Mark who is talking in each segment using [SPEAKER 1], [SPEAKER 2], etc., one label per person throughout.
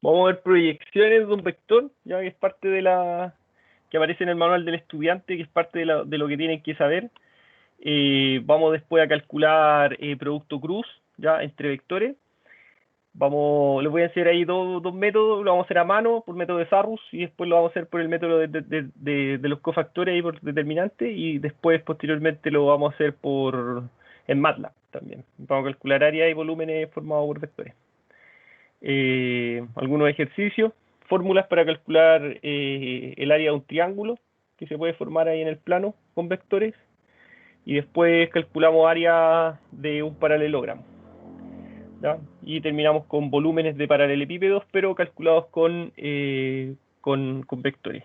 [SPEAKER 1] Vamos a ver proyecciones de un vector, ya que es parte de la que aparece en el manual del estudiante, que es parte de lo que tienen que saber. Vamos después a calcular producto cruz, ya entre vectores. Les voy a enseñar ahí dos métodos, lo vamos a hacer a mano por método de Sarrus y después lo vamos a hacer por el método de los cofactores ahí por determinante y después posteriormente lo vamos a hacer en MATLAB también. Vamos a calcular áreas y volúmenes formados por vectores. Algunos ejercicios, fórmulas para calcular el área de un triángulo que se puede formar ahí en el plano con vectores y después calculamos área de un paralelogramo. ¿Ya? Y terminamos con volúmenes de paralelepípedos, pero calculados con vectores.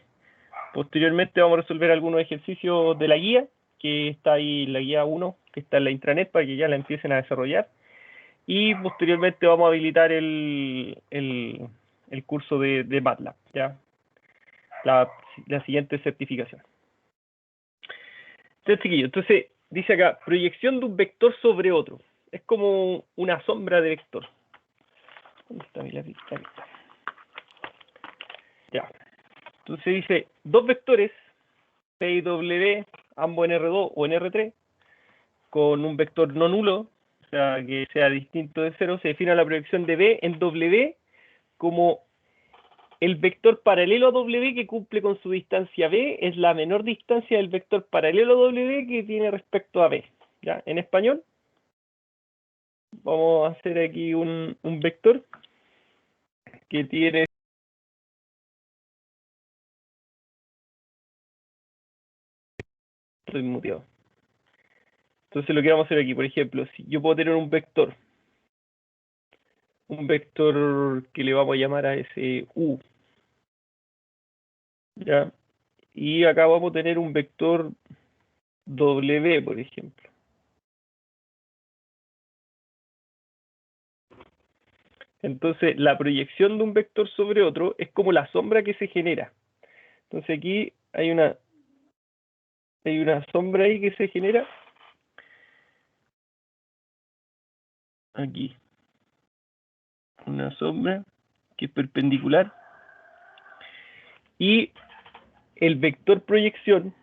[SPEAKER 1] Posteriormente vamos a resolver algunos ejercicios de la guía, que está ahí, la guía 1, que está en la intranet, para que ya la empiecen a desarrollar. Y posteriormente vamos a habilitar el curso de MATLAB, ¿ya? La siguiente certificación. Entonces, chiquillos, dice acá, proyección de un vector sobre otro. Es como una sombra de vector. ¿Dónde está mi lápiz? Aquí está. Ya. Entonces dice, dos vectores, P y W, ambos en R2 o en R3, con un vector no nulo, o sea, que sea distinto de cero, se define la proyección de B en W como el vector paralelo a W que cumple con su distancia B es la menor distancia del vector paralelo a W que tiene respecto a B. ¿Ya? En español, vamos a hacer aquí un vector que tiene... Estoy muteado. Entonces lo que vamos a hacer aquí, por ejemplo, si yo puedo tener un vector que le vamos a llamar a ese U, ¿ya? Y acá vamos a tener un vector W, por ejemplo. Entonces, la proyección de un vector sobre otro es como la sombra que se genera. Entonces aquí hay una sombra ahí que se genera. Aquí. Una sombra que es perpendicular. Y el vector proyección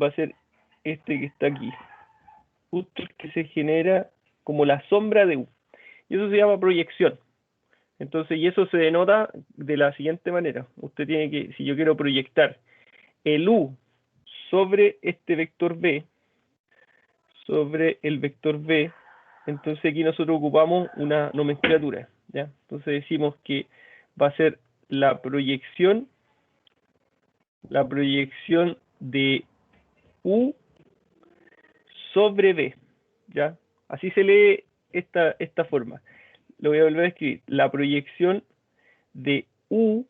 [SPEAKER 1] va a ser este que está aquí. Justo el que se genera como la sombra de U. Y eso se llama proyección. Entonces, y eso se denota de la siguiente manera. Usted tiene que, si yo quiero proyectar el U sobre este vector B, sobre el vector B, entonces aquí nosotros ocupamos una nomenclatura, ¿ya? Entonces decimos que va a ser la proyección de U sobre B, ¿ya? Así se lee esta forma. Lo voy a volver a escribir. La proyección de U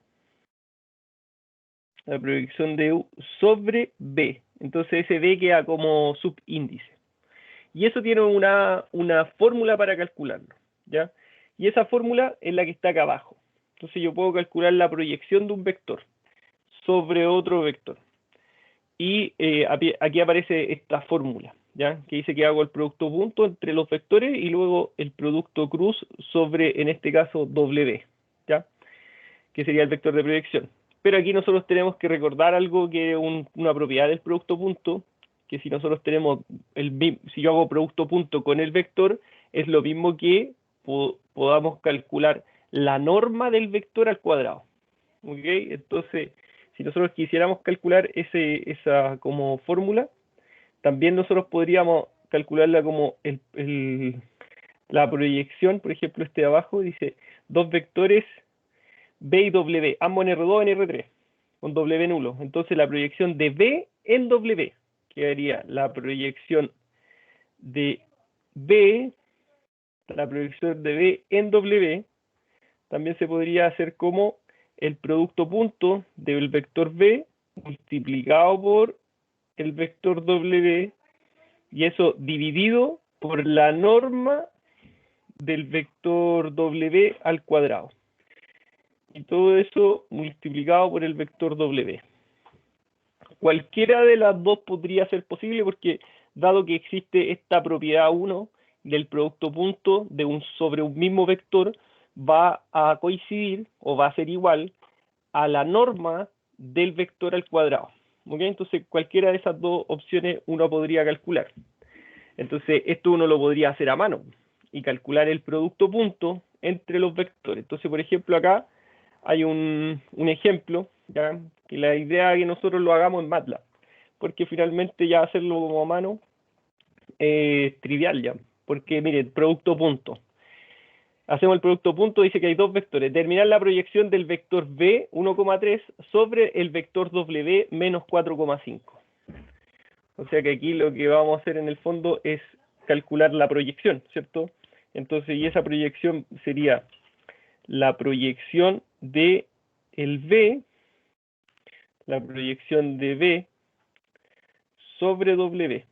[SPEAKER 1] sobre B. Entonces ese B queda como subíndice. Y eso tiene una fórmula para calcularlo, ¿ya? Y esa fórmula es la que está acá abajo. Entonces yo puedo calcular la proyección de un vector sobre otro vector. Y aquí aparece esta fórmula, ¿ya? Que dice que hago el producto punto entre los vectores y luego el producto cruz sobre, en este caso, W, ¿ya? Que sería el vector de proyección. Pero aquí nosotros tenemos que recordar algo que es una propiedad del producto punto, que si nosotros tenemos si yo hago producto punto con el vector, es lo mismo que podamos calcular la norma del vector al cuadrado. ¿Ok? Entonces, si nosotros quisiéramos calcular esa como fórmula, también nosotros podríamos calcularla como la proyección, por ejemplo, este de abajo dice dos vectores B y W, ambos en R2 en R3, con W nulo. Entonces la proyección de B en W quedaría la proyección de B, en W, también se podría hacer como el producto punto del vector B multiplicado por el vector W y eso dividido por la norma del vector W al cuadrado. Y todo eso multiplicado por el vector W. Cualquiera de las dos podría ser posible porque dado que existe esta propiedad 1 del producto punto sobre un mismo vector, va a coincidir o va a ser igual a la norma del vector al cuadrado. ¿Ok? Entonces, cualquiera de esas dos opciones uno podría calcular. Entonces, esto uno lo podría hacer a mano y calcular el producto punto entre los vectores. Entonces, por ejemplo, acá hay un ejemplo, ¿ya? Que la idea es que nosotros lo hagamos en MATLAB, porque finalmente ya hacerlo como a mano es trivial ya, porque mire, el producto punto. Hacemos el producto punto, dice que hay dos vectores. Determinar la proyección del vector B 1,3 sobre el vector W menos 4,5. O sea que aquí lo que vamos a hacer en el fondo es calcular la proyección, ¿cierto? Entonces, y esa proyección sería la proyección de el B, la proyección de B sobre W.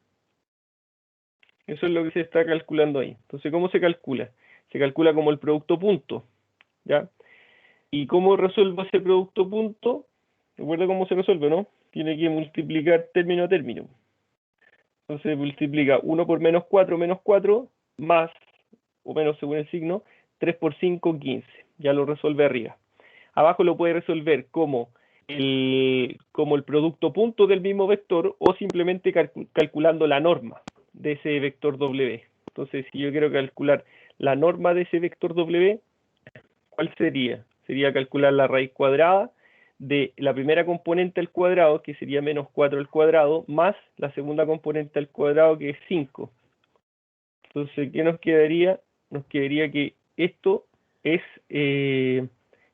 [SPEAKER 1] Eso es lo que se está calculando ahí. Entonces, ¿cómo se calcula? Se calcula como el producto punto, ¿ya? ¿Y cómo resuelvo ese producto punto? Recuerda cómo se resuelve, ¿no? Tiene que multiplicar término a término. Entonces multiplica 1 por menos 4, más, o menos según el signo, 3 por 5, 15. Ya lo resuelve arriba. Abajo lo puede resolver como el producto punto del mismo vector o simplemente calculando la norma de ese vector W. Entonces, si yo quiero calcular la norma de ese vector W, ¿cuál sería? Sería calcular la raíz cuadrada de la primera componente al cuadrado, que sería menos 4 al cuadrado, más la segunda componente al cuadrado, que es 5. Entonces, ¿qué nos quedaría? Nos quedaría que esto es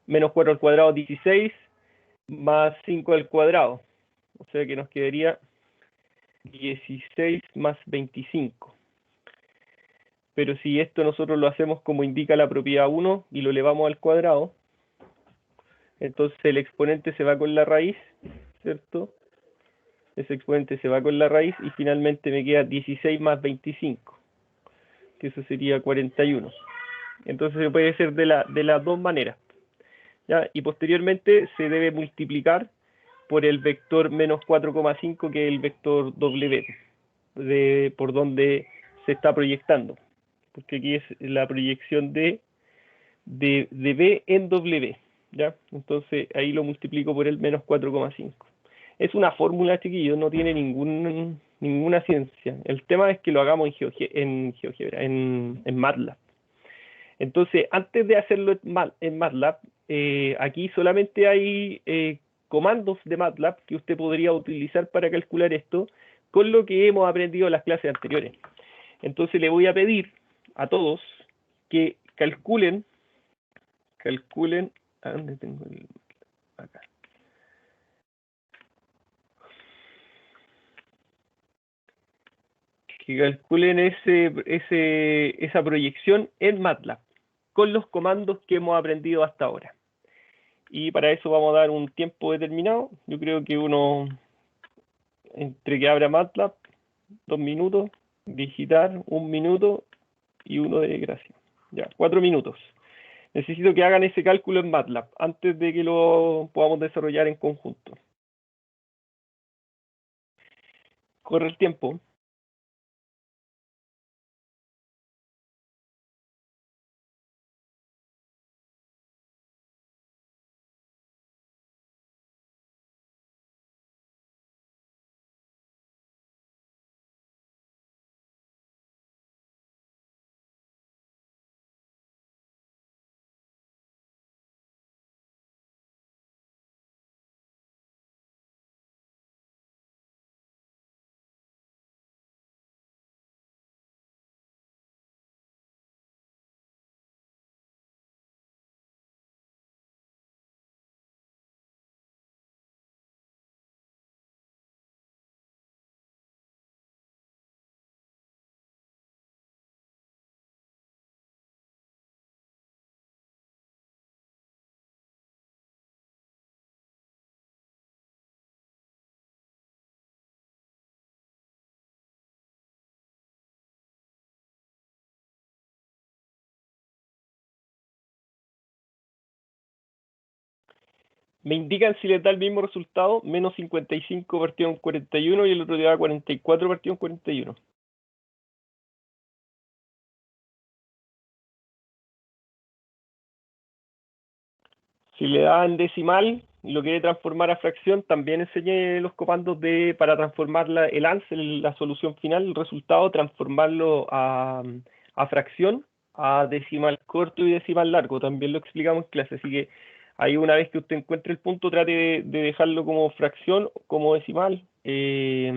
[SPEAKER 1] menos 4 al cuadrado, 16, más 5 al cuadrado. O sea que nos quedaría 16 más 25. Pero si esto nosotros lo hacemos como indica la propiedad 1 y lo elevamos al cuadrado, entonces el exponente se va con la raíz, ¿cierto? Ese exponente se va con la raíz y finalmente me queda 16 más 25, que eso sería 41. Entonces se puede hacer de las dos maneras, ¿ya? Y posteriormente se debe multiplicar por el vector menos 4,5, que es el vector W, por donde se está proyectando, porque aquí es la proyección de B en W, ¿ya? Entonces ahí lo multiplico por el menos 4,5. Es una fórmula, chiquillos, no tiene ninguna ciencia. El tema es que lo hagamos en GeoGebra, en MATLAB. Entonces, antes de hacerlo en MATLAB, aquí solamente hay comandos de MATLAB que usted podría utilizar para calcular esto, con lo que hemos aprendido en las clases anteriores. Entonces le voy a pedir a todos que calculen, ¿a dónde tengo el? Acá. Que calculen esa proyección en MATLAB con los comandos que hemos aprendido hasta ahora. Y para eso vamos a dar un tiempo determinado. Yo creo que entre que abra MATLAB, 2 minutos, digitar 1 minuto y 1 de gracia. Ya, 4 minutos. Necesito que hagan ese cálculo en MATLAB antes de que lo podamos desarrollar en conjunto. Corre el tiempo. Me indican si les da el mismo resultado, menos 55 partido en 41 y el otro día 44 partido en 41. Si le da en decimal y lo quiere transformar a fracción, también enseñé los comandos para transformar el answer, la solución final, el resultado, transformarlo a fracción, a decimal corto y decimal largo. También lo explicamos en clase. Así que ahí una vez que usted encuentre el punto, trate de dejarlo como fracción, como decimal. Y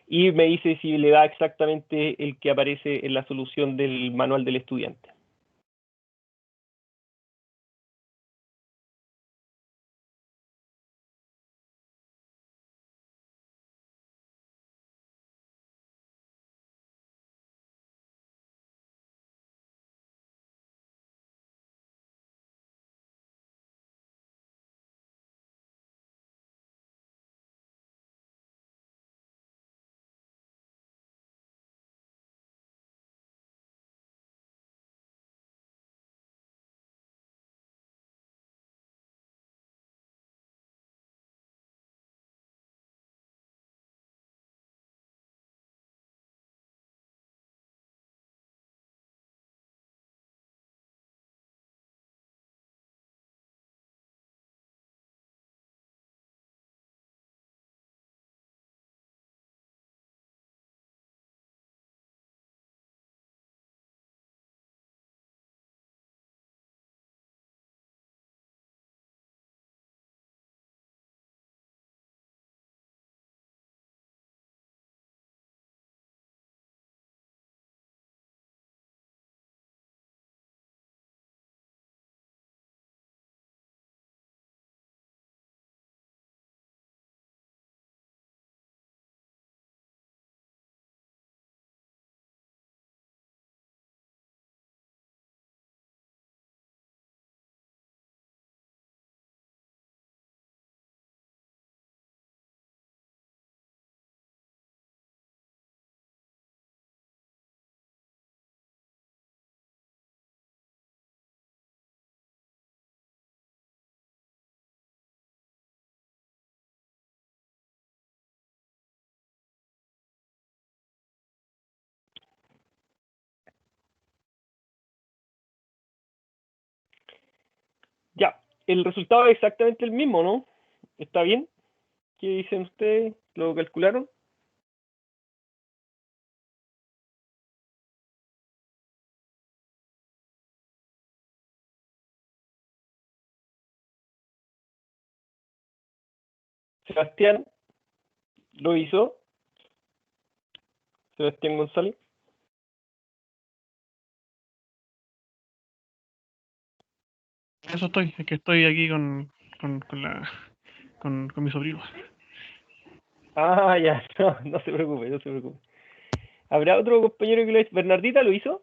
[SPEAKER 1] me dice si le da exactamente el que aparece en la solución del manual del estudiante. Ya, el resultado es exactamente el mismo, ¿no? ¿Está bien? ¿Qué dicen ustedes? ¿Lo calcularon? Sebastián lo hizo. Sebastián González.
[SPEAKER 2] Eso estoy, es que estoy aquí con mi sobrino.
[SPEAKER 1] Ah, ya, no, no se preocupe, no se preocupe. ¿Habrá otro compañero que lo hizo? ¿Bernardita lo hizo?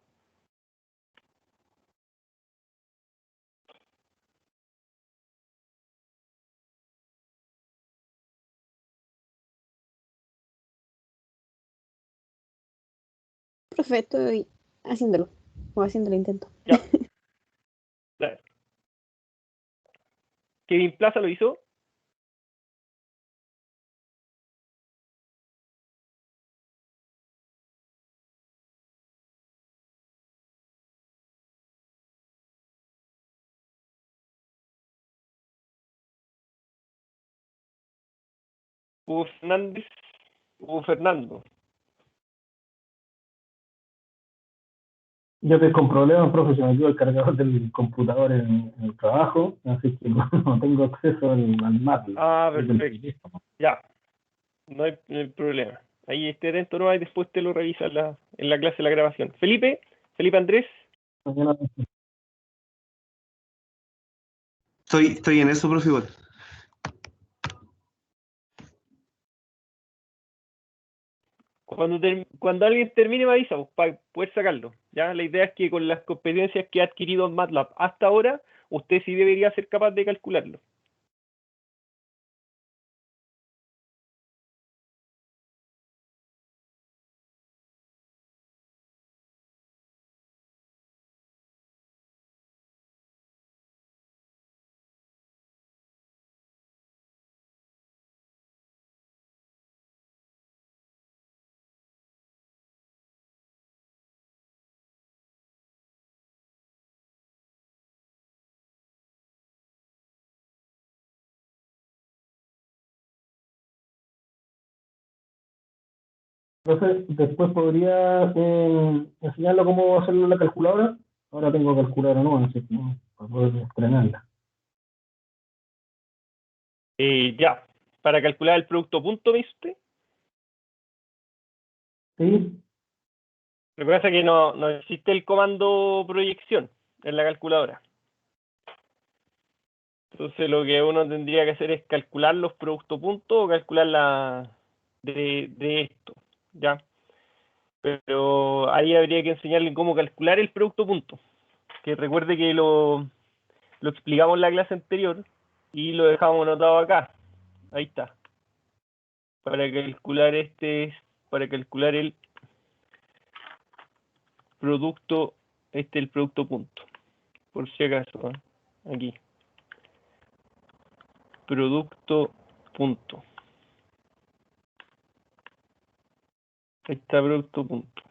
[SPEAKER 3] Profe, estoy haciéndolo, o haciendo el intento.
[SPEAKER 1] Ya, claro. ¿Kevin Plaza lo hizo? Hugo Fernández. Hugo Fernando.
[SPEAKER 4] Yo estoy con problemas, profe, se me quedó el cargador del computador en el trabajo, así que no tengo acceso al MATLAB.
[SPEAKER 1] Ah, perfecto. Ya, no hay problema. Ahí esté atento, ¿no? Y después te lo revisa en la clase de la grabación. Felipe, Felipe Andrés.
[SPEAKER 4] Mañana
[SPEAKER 5] Estoy en eso, profe, igual.
[SPEAKER 1] Cuando alguien termine me avisa, pues, para poder sacarlo. ¿Ya? La idea es que con las competencias que ha adquirido en MATLAB hasta ahora, usted sí debería ser capaz de calcularlo.
[SPEAKER 4] Entonces, después podría enseñarlo cómo hacerlo en la calculadora. Ahora tengo calculadora nueva, así que para poder estrenarla.
[SPEAKER 1] Ya, para calcular el producto punto, ¿viste?
[SPEAKER 4] ¿Sí?
[SPEAKER 1] Lo que pasa es que no existe el comando proyección en la calculadora. Entonces lo que uno tendría que hacer es calcular los productos puntos o calcular la de esto, ¿ya? Pero ahí habría que enseñarle cómo calcular el producto punto. Que recuerde que lo explicamos en la clase anterior y lo dejamos anotado acá. Ahí está. Para calcular para calcular el producto, el producto punto. Por si acaso, ¿eh? Aquí. Producto punto. Ahí está producto punto.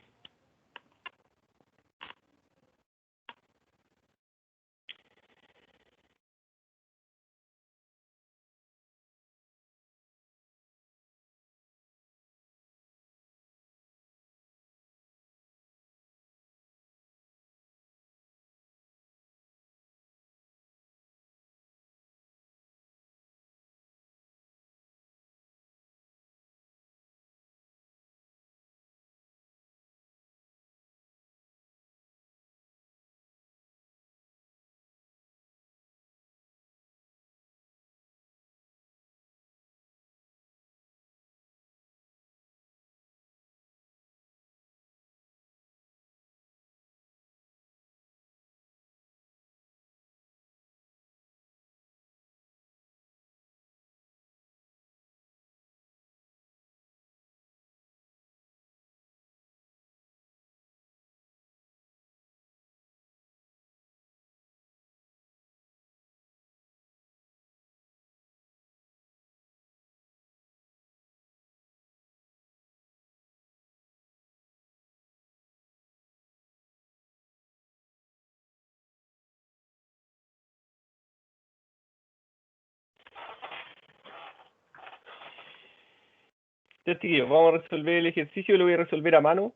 [SPEAKER 1] Chiquillos, vamos a resolver el ejercicio, lo voy a resolver a mano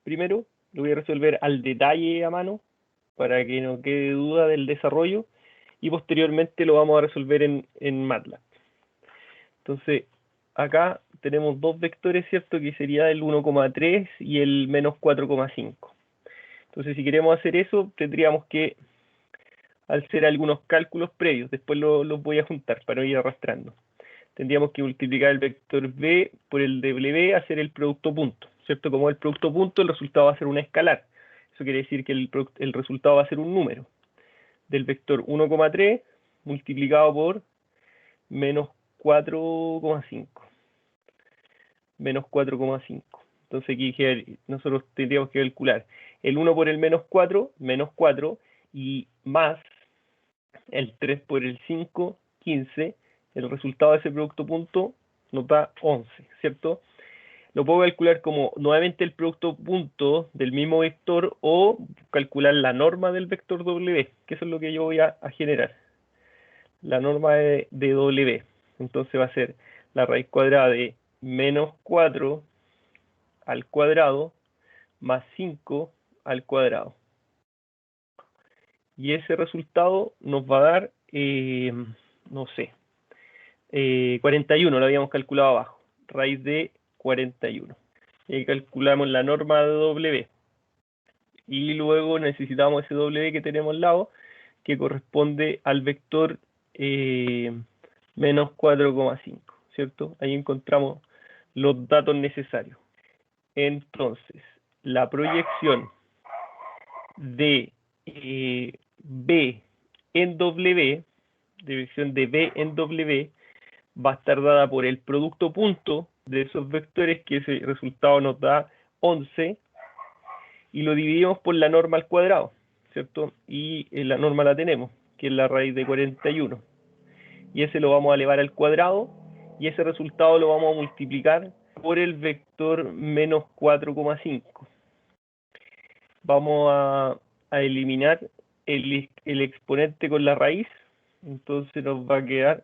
[SPEAKER 1] primero, lo voy a resolver al detalle a mano para que no quede duda del desarrollo y posteriormente lo vamos a resolver en MATLAB. Entonces, acá tenemos dos vectores, ¿cierto? Que sería el 1,3 y el menos 4,5. Entonces, si queremos hacer eso, tendríamos que hacer algunos cálculos previos, después los voy a juntar para ir arrastrando. Tendríamos que multiplicar el vector b por el w, hacer el producto punto, ¿cierto? Como el producto punto, el resultado va a ser una escalar. Eso quiere decir que el resultado va a ser un número. Del vector 1,3 multiplicado por menos 4,5. Menos 4,5. Entonces aquí nosotros tendríamos que calcular el 1 por el menos 4, menos 4, y más el 3 por el 5, 15. El resultado de ese producto punto nos da 11, ¿cierto? Lo puedo calcular como nuevamente el producto punto del mismo vector o calcular la norma del vector W, que eso es lo que yo voy a generar. La norma de W. Entonces va a ser la raíz cuadrada de menos 4 al cuadrado más 5 al cuadrado. Y ese resultado nos va a dar, no sé, 41, lo habíamos calculado abajo, raíz de 41. Y calculamos la norma de W. Y luego necesitamos ese W que tenemos al lado, que corresponde al vector menos 4,5, ¿cierto? Ahí encontramos los datos necesarios. Entonces, la proyección de B en W, dirección de B en W, va a estar dada por el producto punto de esos vectores, que ese resultado nos da 11, y lo dividimos por la norma al cuadrado, ¿cierto? Y la norma la tenemos, que es la raíz de 41. Y ese lo vamos a elevar al cuadrado, y ese resultado lo vamos a multiplicar por el vector menos 4,5. Vamos a eliminar el exponente con la raíz, entonces nos va a quedar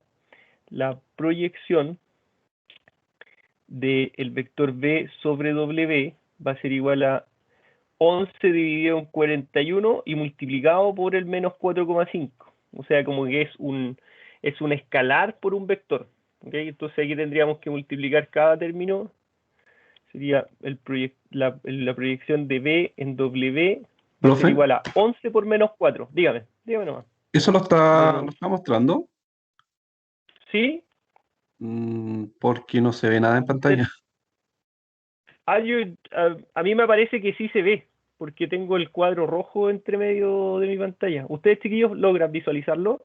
[SPEAKER 1] la proyección del vector B sobre W va a ser igual a 11 dividido en 41 y multiplicado por el menos 4,5. O sea, como que es un escalar por un vector. ¿Okay? Entonces aquí tendríamos que multiplicar cada término. Sería la proyección de B en W va a
[SPEAKER 6] Profe,
[SPEAKER 1] ser igual a 11 por menos 4. Dígame nomás.
[SPEAKER 6] ¿eso lo está mostrando?
[SPEAKER 1] ¿Sí?
[SPEAKER 6] Porque no se ve nada en pantalla.
[SPEAKER 1] A mí me parece que sí se ve, porque tengo el cuadro rojo entre medio de mi pantalla. ¿Ustedes, chiquillos, logran visualizarlo?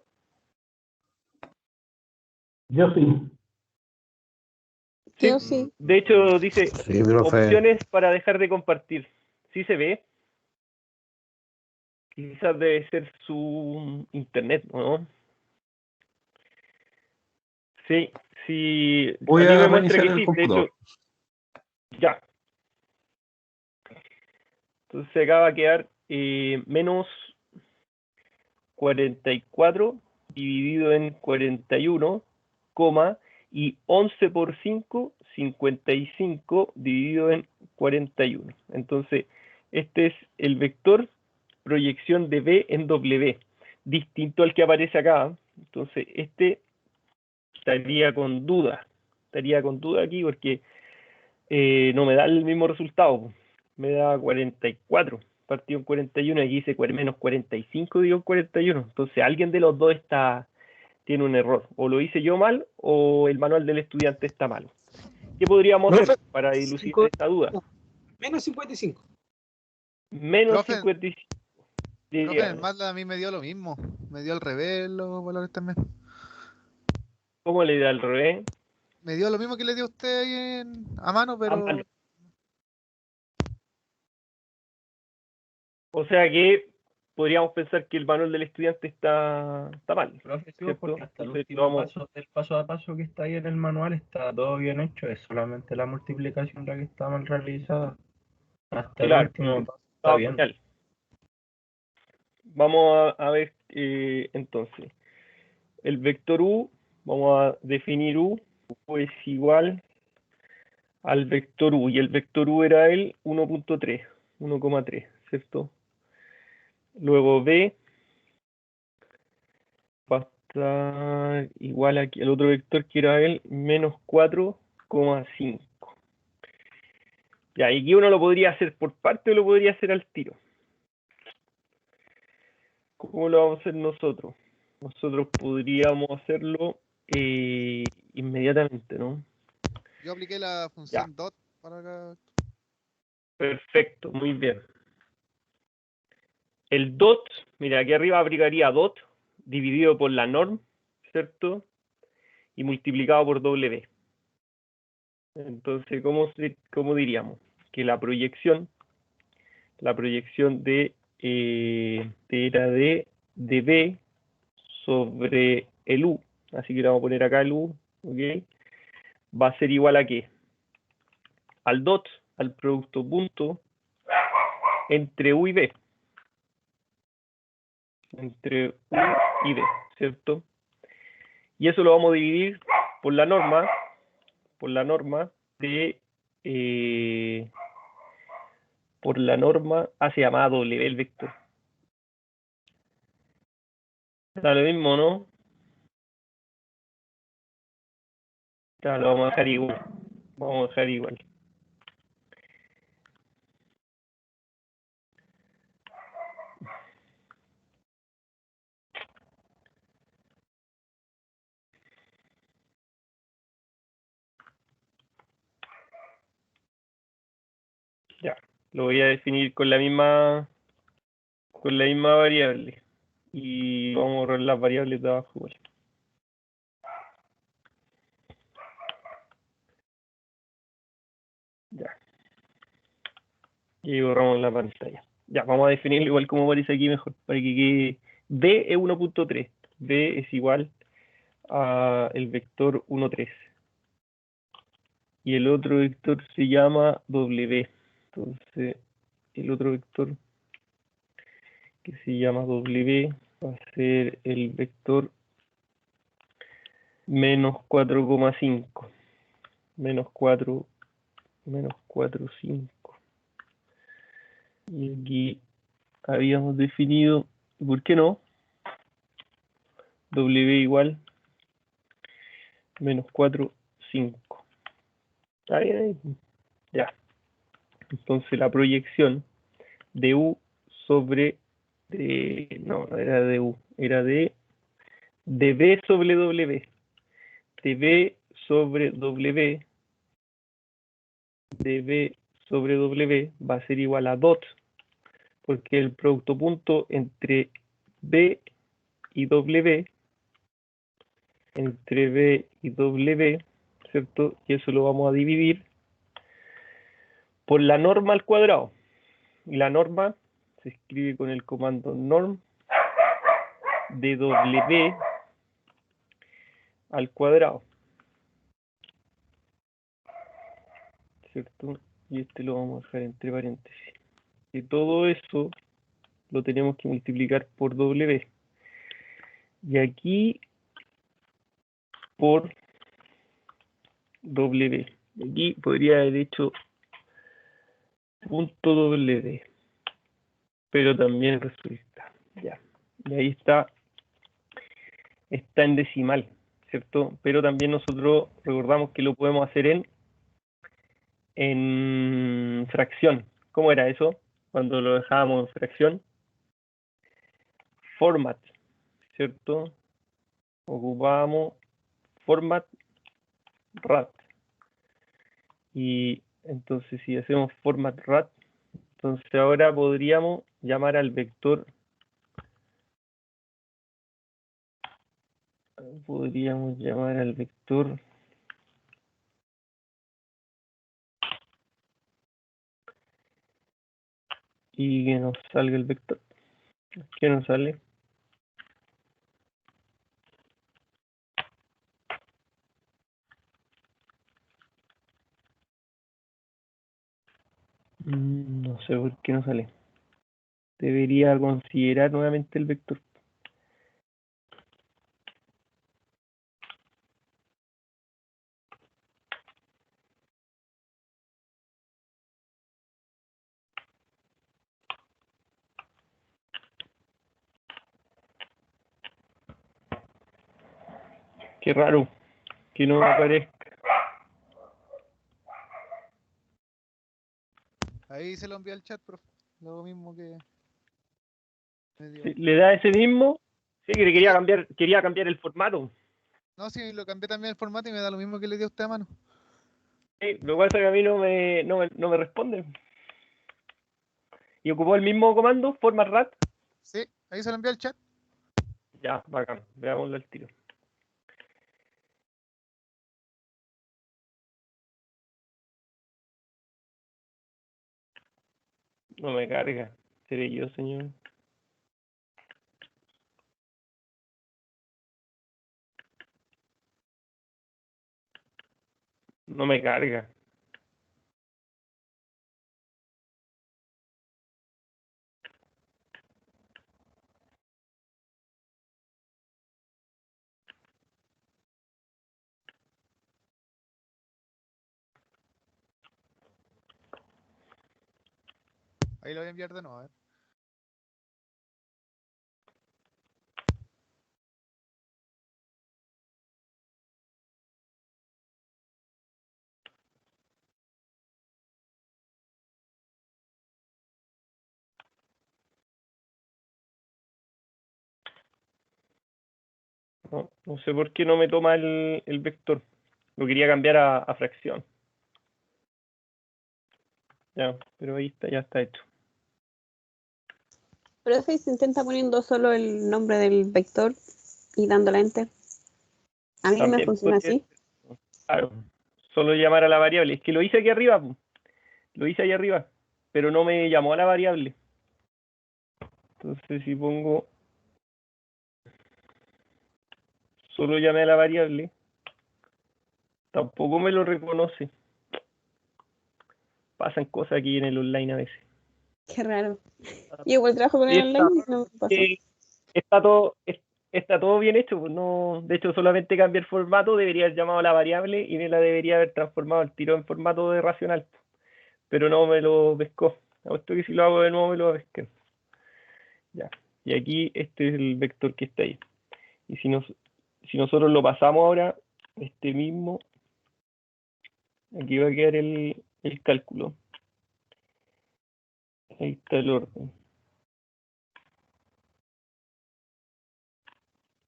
[SPEAKER 4] Yo sí.
[SPEAKER 1] Sí.
[SPEAKER 3] Yo sí.
[SPEAKER 1] De hecho, dice
[SPEAKER 7] Sí, profe.
[SPEAKER 1] opciones para dejar de compartir. ¿Sí se ve? Quizás debe ser su internet, ¿no? Sí, sí.
[SPEAKER 6] Voy
[SPEAKER 1] A mí
[SPEAKER 6] a
[SPEAKER 1] me muestra
[SPEAKER 6] reiniciar
[SPEAKER 1] que
[SPEAKER 6] el
[SPEAKER 1] sí, de
[SPEAKER 6] computador.
[SPEAKER 1] hecho, ya. Entonces acá va a quedar menos 44 dividido en 41, y 11 por 5, 55 dividido en 41. Entonces, este es el vector proyección de B en W, distinto al que aparece acá. Entonces, este estaría con duda aquí porque no me da el mismo resultado. Me da 44 partido en 41, aquí dice menos 45 digo 41. Entonces alguien de los dos tiene un error. O lo hice yo mal o el manual del estudiante está mal. ¿Qué podríamos hacer para dilucidar esta duda?
[SPEAKER 8] Menos 55.
[SPEAKER 1] Menos
[SPEAKER 9] Profe,
[SPEAKER 1] 55.
[SPEAKER 9] Profe, el MATLAB a mí me dio lo mismo. Me dio al revés los valores también.
[SPEAKER 1] ¿Cómo le da al revés?
[SPEAKER 9] Me dio lo mismo que le dio a usted ahí a mano, pero...
[SPEAKER 1] A mano. O sea que podríamos pensar que el manual del estudiante está mal.
[SPEAKER 10] Profe, sí,
[SPEAKER 1] ¿cierto?
[SPEAKER 10] porque hasta el
[SPEAKER 1] Entonces,
[SPEAKER 10] último paso, el paso a paso que está ahí en el manual está todo bien hecho, es solamente la multiplicación la que está mal realizada. Hasta el último paso está bien.
[SPEAKER 1] Genial. Vamos a ver entonces. El vector U, vamos a definir U es igual al vector U, y el vector U era el 1.3, ¿cierto? Luego B va a estar igual aquí el otro vector que era el menos 4,5. Ya, y aquí uno lo podría hacer por parte o lo podría hacer al tiro. ¿Cómo lo vamos a hacer nosotros? Nosotros podríamos hacerlo inmediatamente, ¿no?
[SPEAKER 9] Yo apliqué la función dot para acá.
[SPEAKER 1] Perfecto, muy bien. El dot, mira, aquí arriba aplicaría dot dividido por la norm, ¿cierto? Y multiplicado por W. Entonces, ¿cómo diríamos? Que la proyección de B sobre el U, así que le vamos a poner acá el U, ¿ok? Va a ser igual a ¿qué? Al dot, al producto punto, entre U y B. Entre U y B, ¿cierto? Y eso lo vamos a dividir por la norma de se llama W el vector. Da lo mismo, ¿no? Ya, lo vamos a dejar igual. Vamos a dejar igual. Ya, lo voy a definir con la misma variable. Y vamos a borrar las variables de abajo igual. Ya. Y borramos la pantalla. Ya, vamos a definirlo igual como aparece aquí mejor, para que quede B es 1.3. B es igual a el vector 1,3. Y el otro vector se llama W. Entonces, el otro vector que se llama W va a ser el vector menos 4,5. menos 4, 5. Y aquí habíamos definido, ¿por qué no? W igual menos 4, 5. ¿Está bien ahí? Ya. Entonces la proyección de U sobre no era de U, era de B sobre W. De B sobre W, de B sobre W va a ser igual a dot, porque el producto punto entre B y W, ¿cierto? Y eso lo vamos a dividir por la norma al cuadrado. Y la norma se escribe con el comando norm de W al cuadrado, ¿cierto? Y este lo vamos a dejar entre paréntesis. Y todo eso lo tenemos que multiplicar por W. Y aquí por W. Aquí podría haber hecho punto W, pero también resulta. Ya. Y ahí está en decimal, ¿cierto? Pero también nosotros recordamos que lo podemos hacer en fracción. ¿Cómo era eso? Cuando lo dejábamos en fracción. Format, ¿cierto? Ocupábamos format rat. Y entonces si hacemos format rat, entonces ahora podríamos llamar al vector, y que nos salga el vector. ¿Qué nos sale? No sé por qué no sale. Debería considerar nuevamente el vector. Qué raro que no aparezca.
[SPEAKER 9] Ahí se lo envié al chat, profe. Lo mismo que me dio.
[SPEAKER 1] Sí, ¿le da ese mismo? Sí, que quería cambiar el formato.
[SPEAKER 9] No, sí, lo cambié también el formato y me da lo mismo que le dio usted a mano.
[SPEAKER 1] Sí, lo que pasa es que a mí no me responde. ¿Y ocupó el mismo comando, format rat?
[SPEAKER 9] Sí, ahí se lo envié al chat.
[SPEAKER 1] Ya, bacán. Veámoslo al tiro. No me carga. Seré yo, señor. No me carga.
[SPEAKER 9] Ahí lo voy a enviar de nuevo, a ver.
[SPEAKER 1] No sé por qué no me toma el vector. Lo quería cambiar a fracción. Ya, pero ahí está, ya está hecho.
[SPEAKER 3] Profe, se intenta poniendo solo el nombre del vector y dándole enter. A mí me
[SPEAKER 1] También
[SPEAKER 3] funciona así.
[SPEAKER 1] Claro, solo llamar a la variable. Es que lo hice aquí arriba, lo hice ahí arriba, pero no me llamó a la variable. Entonces si pongo solo llamé a la variable, tampoco me lo reconoce. Pasan cosas aquí en el online a veces.
[SPEAKER 3] Qué raro. Y igual trabajo con el
[SPEAKER 1] Está,
[SPEAKER 3] online y no me pasó.
[SPEAKER 1] está todo, está todo bien hecho, pues no, de hecho solamente cambia el formato, debería haber llamado la variable y me la debería haber transformado el tiro en formato de racional, pero no me lo pescó. Esto que si lo hago de nuevo me lo va a pescar. Ya, y aquí este es el vector que está ahí. Y si nosotros lo pasamos ahora, este mismo, aquí va a quedar el cálculo. Ahí está el orden.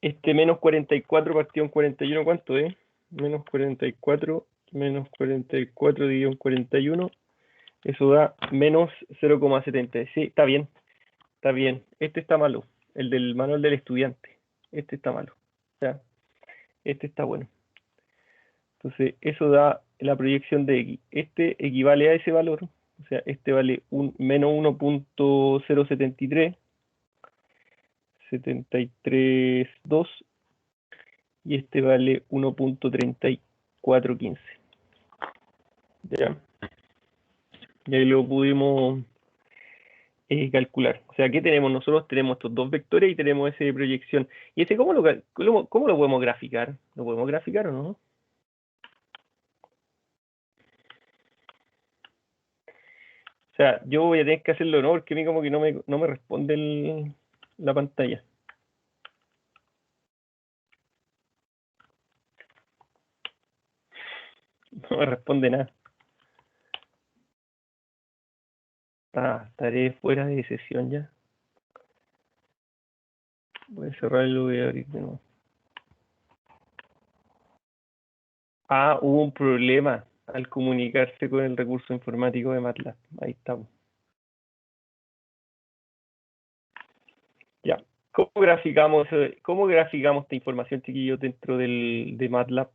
[SPEAKER 1] Este menos 44 partido en 41, ¿cuánto es? Menos 44 dividido en 41, eso da menos 0,70. Sí, está bien, está bien. Este está malo, el del manual del estudiante. Este está malo. O sea, este está bueno. Entonces, eso da la proyección de X. Este equivale a ese valor. O sea, este vale menos 1.073, 73.2, y este vale 1.3415. Ya. Y ahí lo pudimos calcular. O sea, ¿qué tenemos? Nosotros tenemos estos dos vectores y tenemos ese de proyección. ¿Y ese cómo lo podemos graficar? ¿Lo podemos graficar o no? O sea, yo voy a tener que hacerlo, ¿no? Porque a mí como que no me responde la pantalla. No me responde nada. Estaré fuera de sesión ya. Voy a cerrar y lo voy a abrir de nuevo. Hubo un problema al comunicarse con el recurso informático de MATLAB. Ahí estamos. Ya. ¿Cómo graficamos esta información, chiquillos, dentro de MATLAB?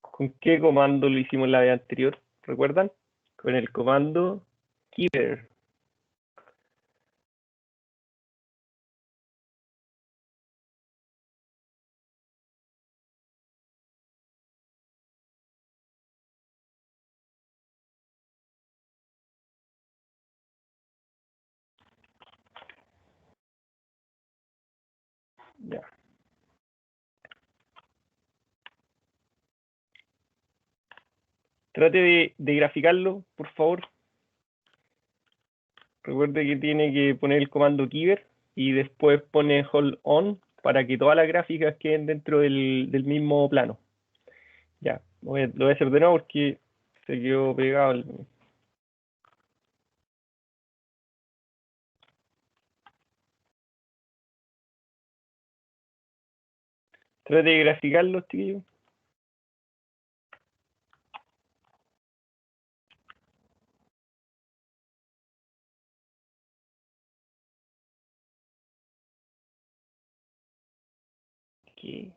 [SPEAKER 1] ¿Con qué comando lo hicimos la vez anterior? ¿Recuerdan? Con el comando keeper. Ya. Trate de graficarlo, por favor. Recuerde que tiene que poner el comando keeper y después pone hold on para que todas las gráficas queden dentro del mismo plano. Ya, lo voy a hacer de nuevo porque se quedó pegado. Trate de graficarlo, tío. ¿Qué?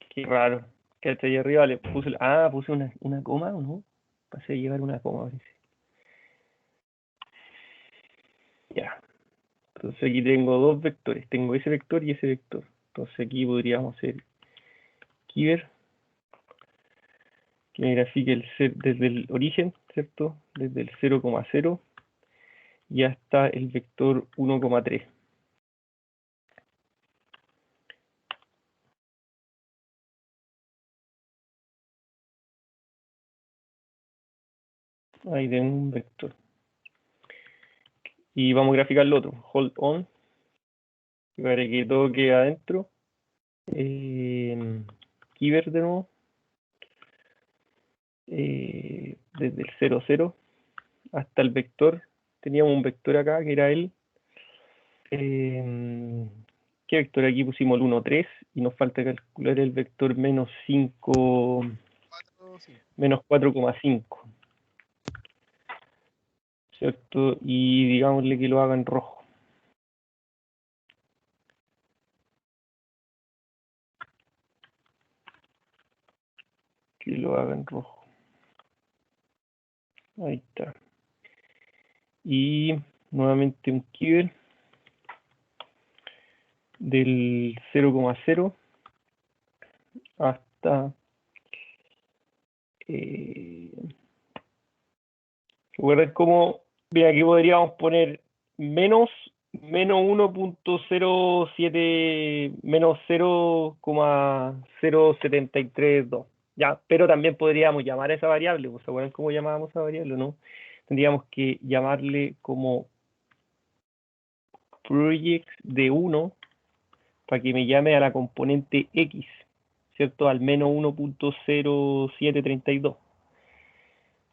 [SPEAKER 1] Qué raro. Que hasta ahí arriba le puse, puse una coma, ¿o no? Pasé a llevar una coma, parece. Ya. Entonces aquí tengo dos vectores. Tengo ese vector y ese vector. Entonces aquí podríamos hacer keeper, que me grafique desde el origen, ¿cierto? Desde el 0,0 y hasta el vector 1,3. Ahí tengo un vector. Y vamos a graficar el otro. Hold on. Para que todo quede adentro. Keeper de nuevo. Desde el 0,0 hasta el vector. Teníamos un vector acá que era el... ¿qué vector? Aquí pusimos el 1,3 y nos falta calcular el vector menos 5... menos 4,5. ¿Cierto? Y digámosle que lo haga en rojo. Que lo haga en rojo. Ahí está. Y nuevamente un keeper del 0,0 hasta está? Recuerden cómo, bien, aquí podríamos poner menos 1.07, menos 0,0732, ya, pero también podríamos llamar a esa variable, ¿se acuerdan cómo llamábamos a esa variable, no? Tendríamos que llamarle como project de 1 para que me llame a la componente X, ¿cierto? Al menos 1.0732.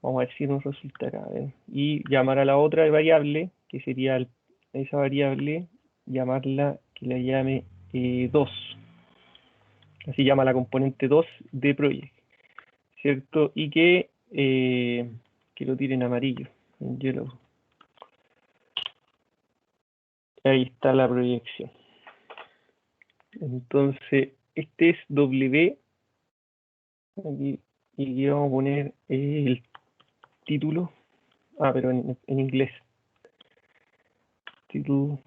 [SPEAKER 1] Vamos a ver si nos resulta acá. Y llamar a la otra variable, que sería esa variable, llamarla, que la llame 2. Así llama la componente 2 de project, ¿cierto? Y que lo tire en amarillo, en yellow. Ahí está la proyección. Entonces, este es W. Aquí, y aquí vamos a poner el título. Pero en inglés. Título.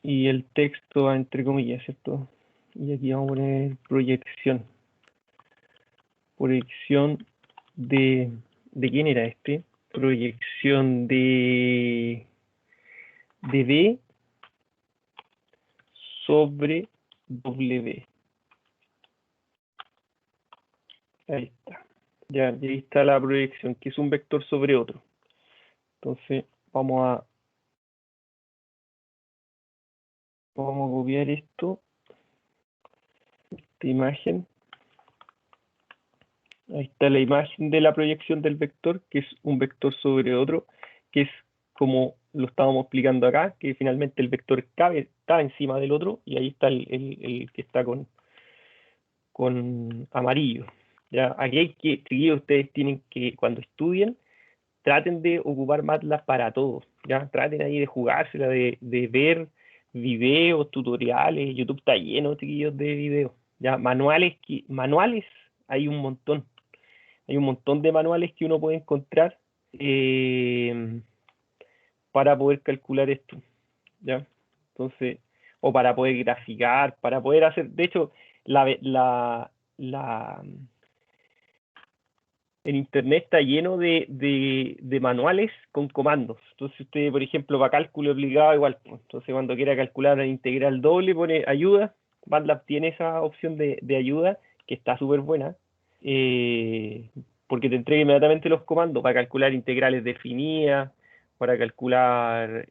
[SPEAKER 1] Y el texto va entre comillas, ¿cierto? Y aquí vamos a poner proyección. Proyección de ¿quién era este? Proyección de B sobre W. Ahí está. Ya, ahí está la proyección, que es un vector sobre otro. Entonces, vamos a copiar esto, esta imagen. Ahí está la imagen de la proyección del vector, que es un vector sobre otro, que es como lo estábamos explicando acá, que finalmente el vector está encima del otro, y ahí está el que está con amarillo. Ya, aquí hay que, chiquillos, ustedes tienen que, cuando estudien, traten de ocupar MATLAB para todo, ya, traten ahí de jugársela, de ver videos, tutoriales. YouTube está lleno, chiquillos, de videos, ya, manuales hay un montón de manuales que uno puede encontrar para poder calcular esto, ya, entonces, o para poder graficar, para poder hacer, de hecho, el internet está lleno de manuales con comandos. Entonces usted, por ejemplo, para cálculo obligado igual, pues, entonces cuando quiera calcular la integral doble, pone ayuda. MATLAB tiene esa opción de ayuda, que está súper buena, porque te entrega inmediatamente los comandos para calcular integrales definidas, para calcular,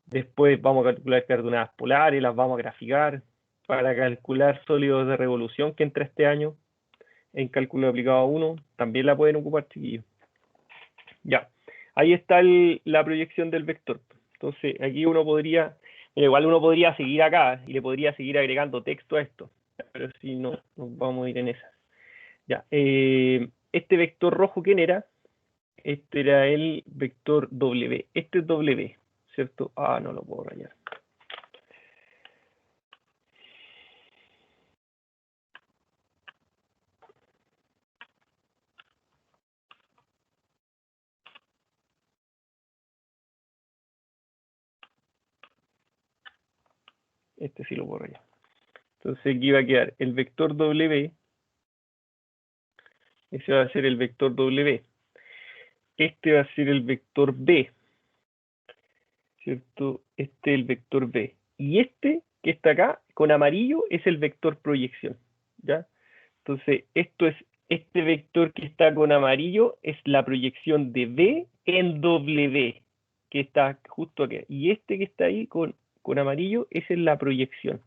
[SPEAKER 1] después vamos a calcular coordenadas polares, las vamos a graficar, para calcular sólidos de revolución, que entra este año en cálculo aplicado 1, también la pueden ocupar, chiquillos. Ya, ahí está la proyección del vector. Entonces, aquí uno podría, igual uno podría seguir acá y le podría seguir agregando texto a esto, pero si no, nos vamos a ir en esas. Ya, este vector rojo, ¿quién era? Este era el vector W. Este es W, ¿cierto? No lo puedo rayar. Este sí lo puedo rayar. Entonces aquí va a quedar el vector W. Ese va a ser el vector W. Este va a ser el vector B, ¿cierto? Este es el vector B. Y este que está acá, con amarillo, es el vector proyección, ¿ya? Entonces, este vector que está con amarillo es la proyección de B en W, que está justo aquí. Y este que está ahí con amarillo, esa es la proyección,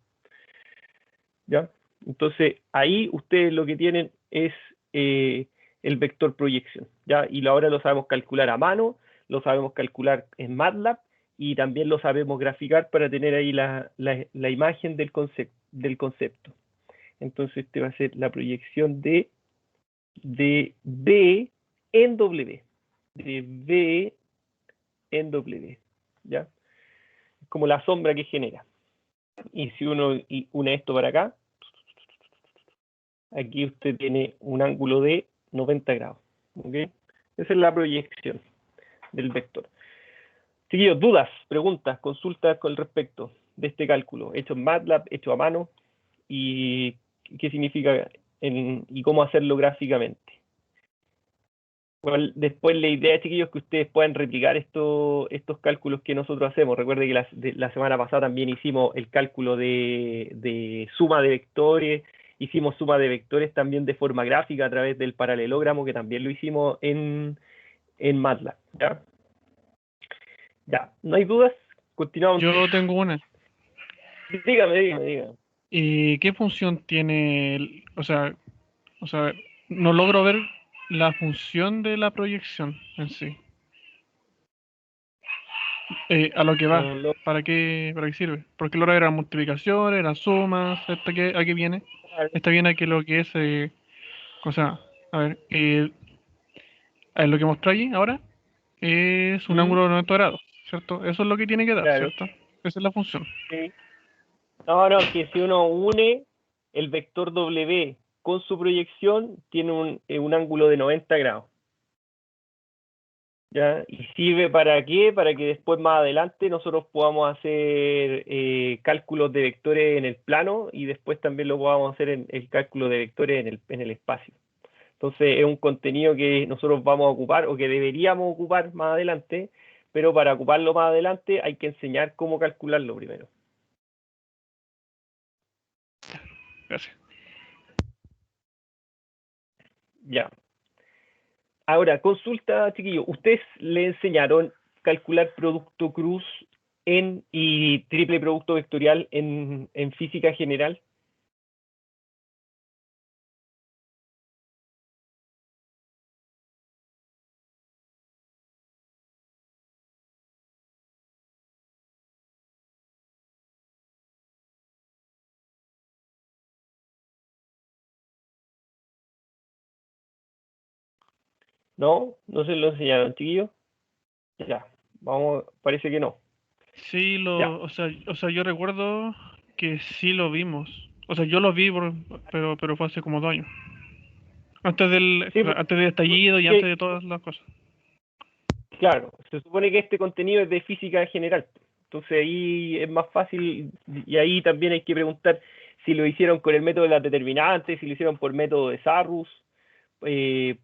[SPEAKER 1] ¿ya? Entonces, ahí ustedes lo que tienen es el vector proyección, ¿ya? Y ahora lo sabemos calcular a mano, lo sabemos calcular en MATLAB, y también lo sabemos graficar para tener ahí la imagen del concepto. Entonces, este va a ser la proyección de B en W. De B en W, ¿ya? Como la sombra que genera. Y si uno une esto para acá, aquí usted tiene un ángulo de 90 grados. ¿Ok? Esa es la proyección del vector. Chiquillos, dudas, preguntas, consultas con respecto. de este cálculo, hecho en MATLAB, hecho a mano, y qué significa y cómo hacerlo gráficamente. Bueno, después la idea, chiquillos, es que ustedes puedan replicar estos cálculos que nosotros hacemos. Recuerden que la semana pasada también hicimos el cálculo de suma de vectores, hicimos suma de vectores también de forma gráfica a través del paralelogramo, que también lo hicimos en MATLAB. ¿Ya? ¿No hay dudas? Continuamos.
[SPEAKER 2] Yo tengo una.
[SPEAKER 1] Dígame.
[SPEAKER 2] ¿Y qué función tiene? O sea, no logro ver la función de la proyección en sí. A lo que va. ¿Para qué sirve? Porque lo eran multiplicaciones, eran sumas, ¿a qué viene? Esta viene a que lo que es, a ver, lo que mostré allí ahora es un ángulo de 90 grados, ¿cierto? Eso es lo que tiene que dar,
[SPEAKER 1] claro.
[SPEAKER 2] ¿cierto? Esa es la función.
[SPEAKER 1] Sí. No, que si uno une el vector W con su proyección, tiene un ángulo de 90 grados. ¿Ya? ¿Y sirve para qué? Para que después más adelante nosotros podamos hacer cálculos de vectores en el plano y después también lo podamos hacer en el cálculo de vectores en el espacio. Entonces es un contenido que nosotros vamos a ocupar o que deberíamos ocupar más adelante, pero para ocuparlo más adelante hay que enseñar cómo calcularlo primero.
[SPEAKER 2] Gracias.
[SPEAKER 1] Ya. Ahora, consulta, chiquillos. ¿Ustedes le enseñaron calcular producto cruz y triple producto vectorial en física general? ¿No? ¿No se lo enseñaron, chiquillos? Ya, vamos, parece que no.
[SPEAKER 2] Sí,
[SPEAKER 1] Ya.
[SPEAKER 2] o sea, yo recuerdo que sí lo vimos. O sea, yo lo vi, pero fue hace como 2 años. Antes del estallido y antes de todas las cosas.
[SPEAKER 1] Claro, se supone que este contenido es de física general. Entonces ahí es más fácil y ahí también hay que preguntar si lo hicieron con el método de las determinantes, si lo hicieron por método de Sarrus,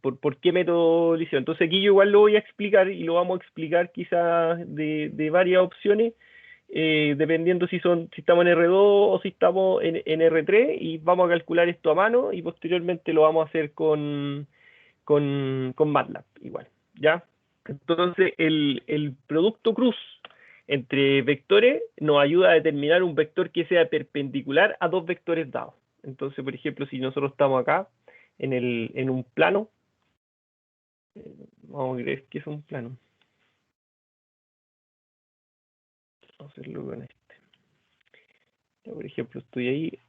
[SPEAKER 1] por qué método lo hicieron. Entonces aquí yo igual lo voy a explicar y lo vamos a explicar quizás de varias opciones, dependiendo si estamos en R2 o si estamos en R3, y vamos a calcular esto a mano y posteriormente lo vamos a hacer con MATLAB igual, ¿ya? Entonces el producto cruz entre vectores nos ayuda a determinar un vector que sea perpendicular a dos vectores dados. Entonces, por ejemplo, si nosotros estamos acá en un plano, vamos a creer que es un plano. Vamos a hacerlo con este. Ya, por ejemplo, estoy ahí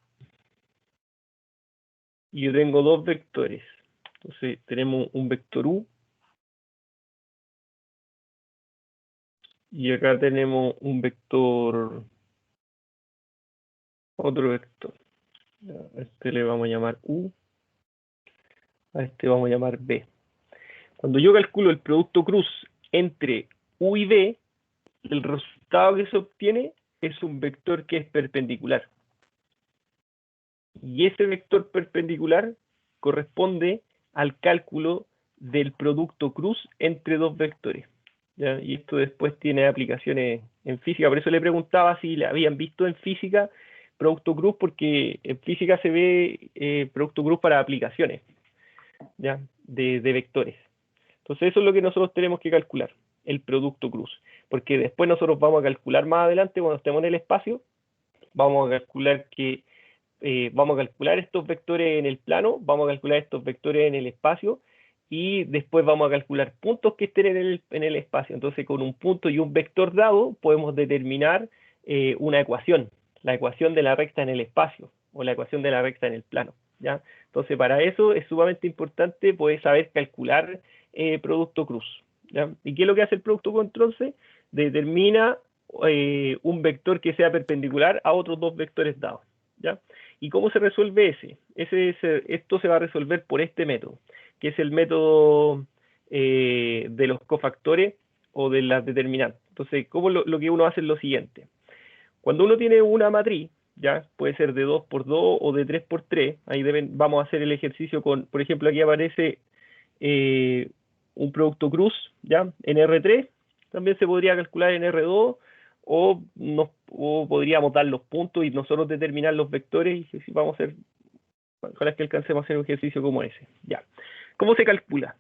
[SPEAKER 1] y yo tengo dos vectores. Entonces tenemos un vector U y acá tenemos un vector, otro vector. A este le vamos a llamar U, a este vamos a llamar B. Cuando yo calculo el producto cruz entre U y B, el resultado que se obtiene es un vector que es perpendicular. Y ese vector perpendicular corresponde al cálculo del producto cruz entre dos vectores. ¿Ya? Y esto después tiene aplicaciones en física. Por eso le preguntaba si le habían visto en física producto cruz, porque en física se ve producto cruz para aplicaciones, ¿ya? De vectores. Entonces eso es lo que nosotros tenemos que calcular, el producto cruz. Porque después nosotros vamos a calcular más adelante, cuando estemos en el espacio, vamos a calcular estos vectores en el plano, vamos a calcular estos vectores en el espacio, y después vamos a calcular puntos que estén en el espacio. Entonces con un punto y un vector dado podemos determinar una ecuación, la ecuación de la recta en el espacio, o la ecuación de la recta en el plano, ¿ya? Entonces para eso es sumamente importante poder saber calcular producto cruz, ¿ya? ¿Y qué es lo que hace el producto cruz entonces? Determina un vector que sea perpendicular a otros dos vectores dados, ¿ya? ¿Y cómo se resuelve esto se va a resolver por este método, que es el método de los cofactores o de las determinantes. Entonces, lo que uno hace es lo siguiente. Cuando uno tiene una matriz, ya puede ser de 2 por 2 o de 3 por 3, ahí vamos a hacer el ejercicio con, por ejemplo, aquí aparece un producto cruz, ya, en R3, también se podría calcular en R2, o podríamos dar los puntos y nosotros determinar los vectores, y si vamos a hacer, ojalá que alcancemos a hacer un ejercicio como ese. Ya. ¿Cómo se calcula?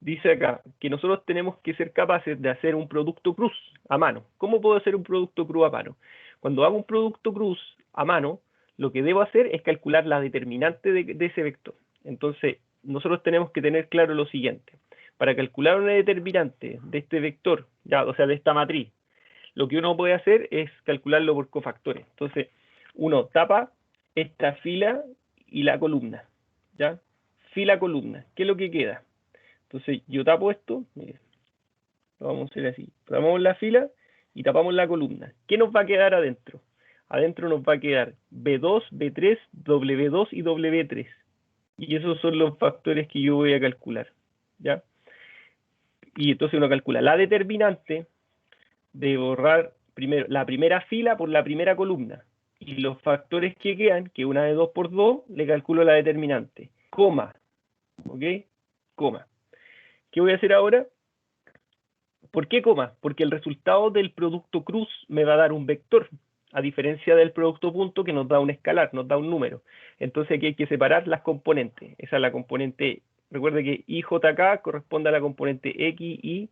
[SPEAKER 1] Dice acá que nosotros tenemos que ser capaces de hacer un producto cruz a mano. ¿Cómo puedo hacer un producto cruz a mano? Cuando hago un producto cruz a mano, lo que debo hacer es calcular la determinante de ese vector. Entonces, nosotros tenemos que tener claro lo siguiente. Para calcular una determinante de este vector, ya, o sea, de esta matriz, lo que uno puede hacer es calcularlo por cofactores. Entonces, uno tapa esta fila y la columna, ¿ya? Fila, columna. ¿Qué es lo que queda? Entonces, yo tapo esto, miren, lo vamos a hacer así. Tapamos la fila y tapamos la columna. ¿Qué nos va a quedar adentro? Adentro nos va a quedar B2, B3, W2 y W3. Y esos son los factores que yo voy a calcular, ¿ya? Y entonces uno calcula la determinante de borrar primero la primera fila por la primera columna. Y los factores que quedan, que una de 2 por 2, le calculo la determinante. Coma. ¿Ok? Coma. ¿Qué voy a hacer ahora? ¿Por qué coma? Porque el resultado del producto cruz me va a dar un vector, a diferencia del producto punto que nos da un escalar, nos da un número. Entonces aquí hay que separar las componentes. Esa es la componente, recuerde que IJK corresponde a la componente X, Y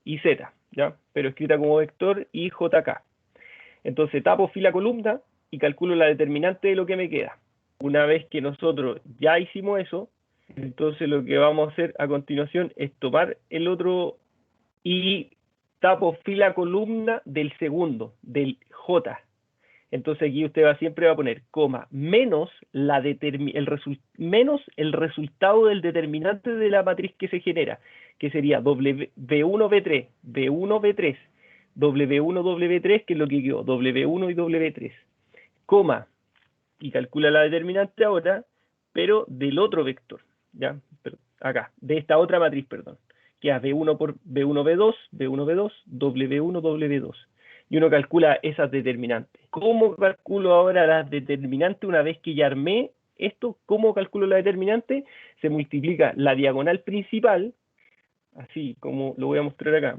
[SPEAKER 1] y Z, ¿ya? Pero escrita como vector IJK. Entonces tapo fila columna y calculo la determinante de lo que me queda. Una vez que nosotros ya hicimos eso, entonces lo que vamos a hacer a continuación es tomar el otro y tapo fila columna del segundo, del J. Entonces aquí usted siempre va a poner coma menos el resultado del determinante de la matriz que se genera, que sería W, B1, B3, B1, B3, W1, W3, que es lo que quedó, W1 y W3, coma, y calcula la determinante ahora, pero del otro vector, ¿ya? Acá, de esta otra matriz, perdón, que es B1 por B1, B2, B1, B2, W1, W2. Y uno calcula esas determinantes. ¿Cómo calculo ahora las determinantes una vez que ya armé esto? ¿Cómo calculo la determinante? Se multiplica la diagonal principal, así como lo voy a mostrar acá.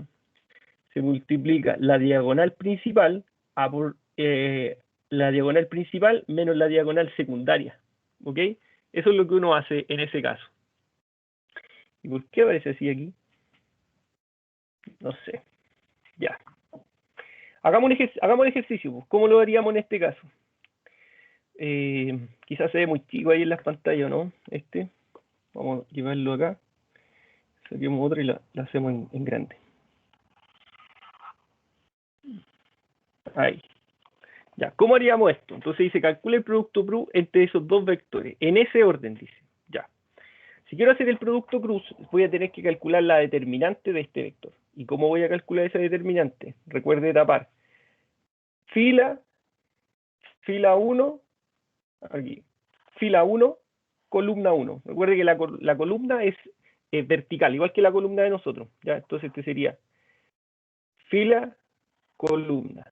[SPEAKER 1] Se multiplica la diagonal principal por la diagonal principal menos la diagonal secundaria. ¿Ok? Eso es lo que uno hace en ese caso. ¿Y por qué aparece así aquí? No sé. Ya. Hagamos el ejercicio, pues. ¿Cómo lo haríamos en este caso? Quizás se ve muy chico ahí en las pantallas, ¿no? Vamos a llevarlo acá. Saquemos otro y lo hacemos en grande. Ahí. Ya, ¿cómo haríamos esto? Entonces dice, calcula el producto cruz entre esos dos vectores. En ese orden, dice. Ya. Si quiero hacer el producto cruz, voy a tener que calcular la determinante de este vector. ¿Y cómo voy a calcular esa determinante? Recuerde tapar fila 1, aquí, fila 1, columna 1. Recuerde que la columna es vertical, igual que la columna de nosotros, ¿ya? Entonces este sería fila, columna.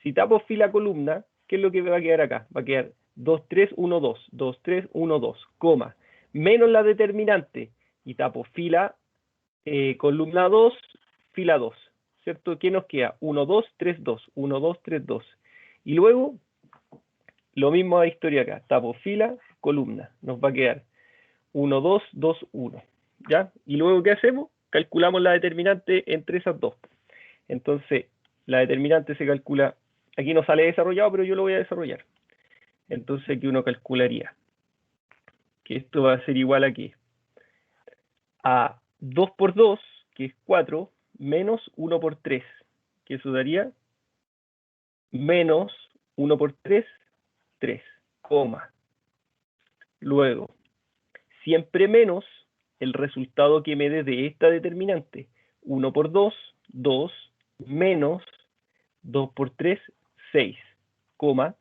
[SPEAKER 1] Si tapo fila, columna, ¿qué es lo que va a quedar acá? Va a quedar 2, 3, 1, 2, 2, 3, 1, 2, coma, menos la determinante, y tapo fila, columna 2, fila 2, ¿cierto? ¿Qué nos queda? 1, 2, 3, 2, 1, 2, 3, 2. Y luego, lo mismo de historia acá, tapo fila, columna, nos va a quedar 1, 2, 2, 1, ¿ya? Y luego, ¿qué hacemos? Calculamos la determinante entre esas dos. Entonces, la determinante se calcula, aquí no sale desarrollado, pero yo lo voy a desarrollar. Entonces, aquí uno calcularía que esto va a ser igual a ¿qué? A 2 por 2, que es 4, menos 1 por 3, que eso daría menos 1 por 3, 3, coma. Luego, siempre menos el resultado que me dé de esta determinante. 1 por 2, 2, menos 2 por 3, 6, coma.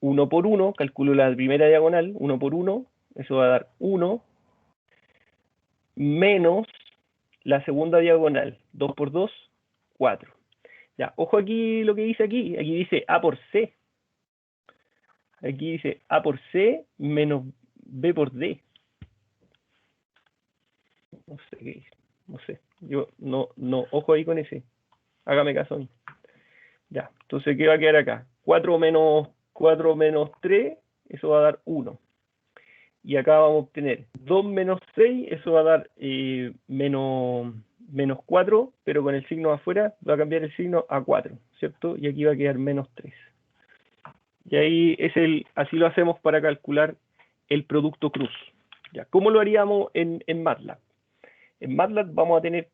[SPEAKER 1] 1 por 1, calculo la primera diagonal, 1 por 1, eso va a dar 1, menos la segunda diagonal, 2 por 2, 4. Ya, ojo aquí lo que dice aquí. Aquí dice A por C. Aquí dice A por C menos B por D. No sé qué dice. No sé. Yo no, ojo ahí con ese. Hágame caso a mí. Ya, entonces, ¿qué va a quedar acá? 4 menos 3, eso va a dar 1. Y acá vamos a obtener 2 menos 6, eso va a dar menos 4, pero con el signo afuera va a cambiar el signo a 4, ¿cierto? Y aquí va a quedar menos 3. Y ahí así lo hacemos para calcular el producto cruz. Ya, ¿cómo lo haríamos en MATLAB? En MATLAB vamos a tener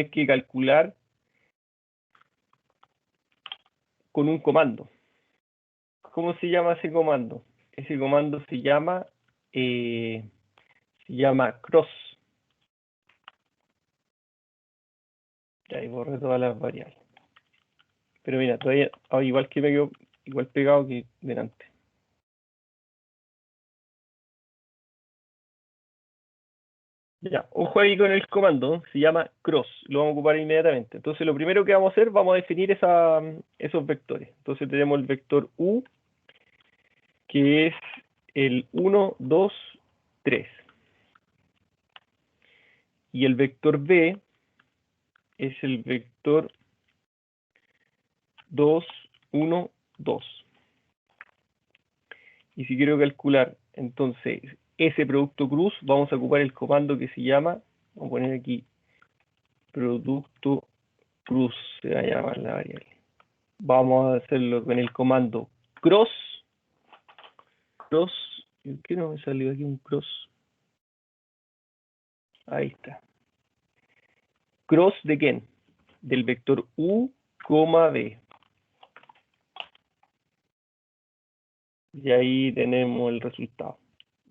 [SPEAKER 1] que calcular con un comando. ¿Cómo se llama ese comando? Ese comando se llama cross. Ya, ahí borré todas las variables. Pero mira, todavía, igual que me quedo igual pegado que delante. Ya, ojo ahí con el comando, se llama cross, lo vamos a ocupar inmediatamente. Entonces lo primero que vamos a hacer, vamos a definir esos vectores. Entonces tenemos el vector U, que es el 1, 2, 3. Y el vector B es el vector 2, 1, 2. Y si quiero calcular entonces ese producto cruz, vamos a ocupar el comando que se llama, vamos a poner aquí, producto cruz, se va a llamar la variable. Vamos a hacerlo con el comando cross, ¿qué no me salió aquí un cross? Ahí está. Cross de quién? Del vector U, B. Y ahí tenemos el resultado.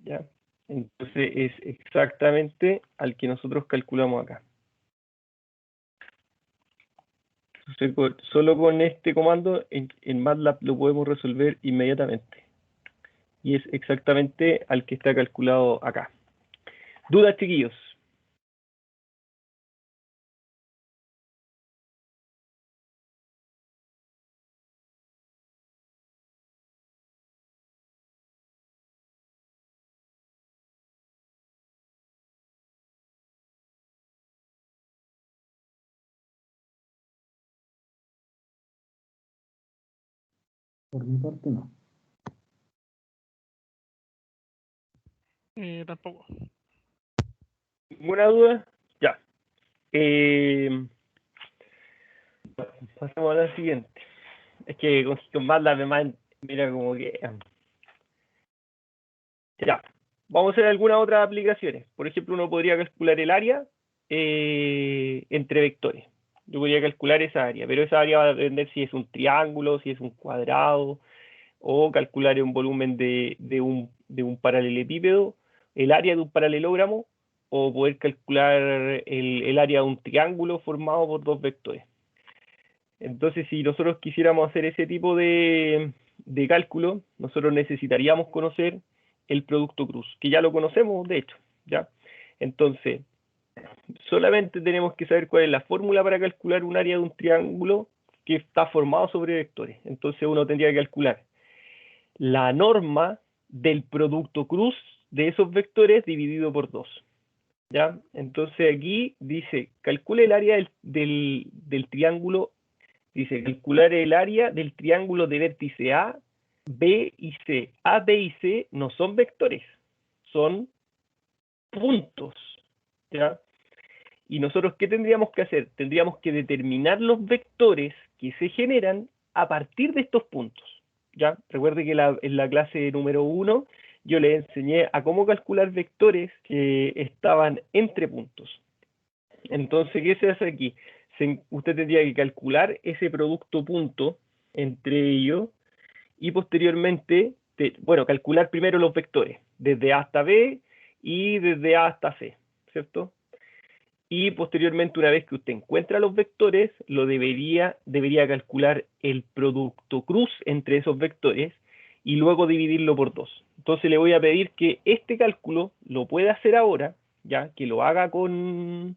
[SPEAKER 1] ¿Ya? Entonces es exactamente al que nosotros calculamos acá. Entonces, solo con este comando en MATLAB lo podemos resolver inmediatamente. Y es exactamente al que está calculado acá. ¿Dudas, chiquillos?
[SPEAKER 4] Por mi parte, no.
[SPEAKER 2] Tampoco.
[SPEAKER 1] ¿Ninguna duda? Ya. Pasemos a la siguiente. Es que con MATLAB mira como que... Ya. Vamos a hacer algunas otras aplicaciones. Por ejemplo, uno podría calcular el área entre vectores. Yo podría calcular esa área, pero esa área va a depender si es un triángulo, si es un cuadrado, o calcular un volumen de un paralelepípedo, el área de un paralelogramo, o poder calcular el área de un triángulo formado por dos vectores. Entonces, si nosotros quisiéramos hacer ese tipo de cálculo, nosotros necesitaríamos conocer el producto cruz, que ya lo conocemos, de hecho, ¿ya? Entonces, solamente tenemos que saber cuál es la fórmula para calcular un área de un triángulo que está formado sobre vectores. Entonces, uno tendría que calcular la norma del producto cruz de esos vectores dividido por 2. ¿Ya? Entonces, aquí dice, calcule el área del triángulo. Dice, calcular el área del triángulo de vértice A, B y C. A, B y C no son vectores, son puntos. ¿Ya? Y nosotros, ¿qué tendríamos que hacer? Tendríamos que determinar los vectores que se generan a partir de estos puntos. ¿Ya? Recuerde que en la clase número 1 yo les enseñé a cómo calcular vectores que estaban entre puntos. Entonces, ¿qué se hace aquí? Usted tendría que calcular ese producto punto entre ellos y posteriormente, calcular primero los vectores, desde A hasta B y desde A hasta C, ¿cierto? Y posteriormente, una vez que usted encuentra los vectores, debería calcular el producto cruz entre esos vectores y luego dividirlo por 2. Entonces le voy a pedir que este cálculo lo pueda hacer ahora, ya que lo haga con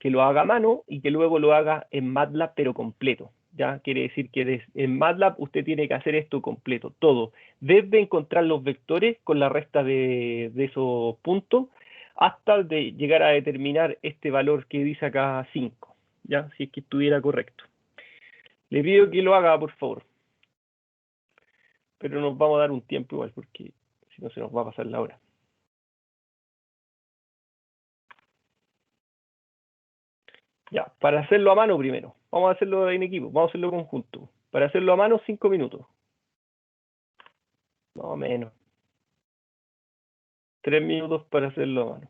[SPEAKER 1] que lo haga a mano y que luego lo haga en MATLAB pero completo. ¿Ya? Quiere decir que en MATLAB usted tiene que hacer esto completo, todo. Desde encontrar los vectores con la resta de esos puntos hasta de llegar a determinar este valor que dice acá 5, ¿ya? Si es que estuviera correcto. Le pido que lo haga, por favor. Pero nos vamos a dar un tiempo igual, porque si no se nos va a pasar la hora. Ya, para hacerlo a mano primero. Vamos a hacerlo en equipo, vamos a hacerlo conjunto. Para hacerlo a mano, 5 minutos. Más o menos. 3 minutos para hacerlo a mano.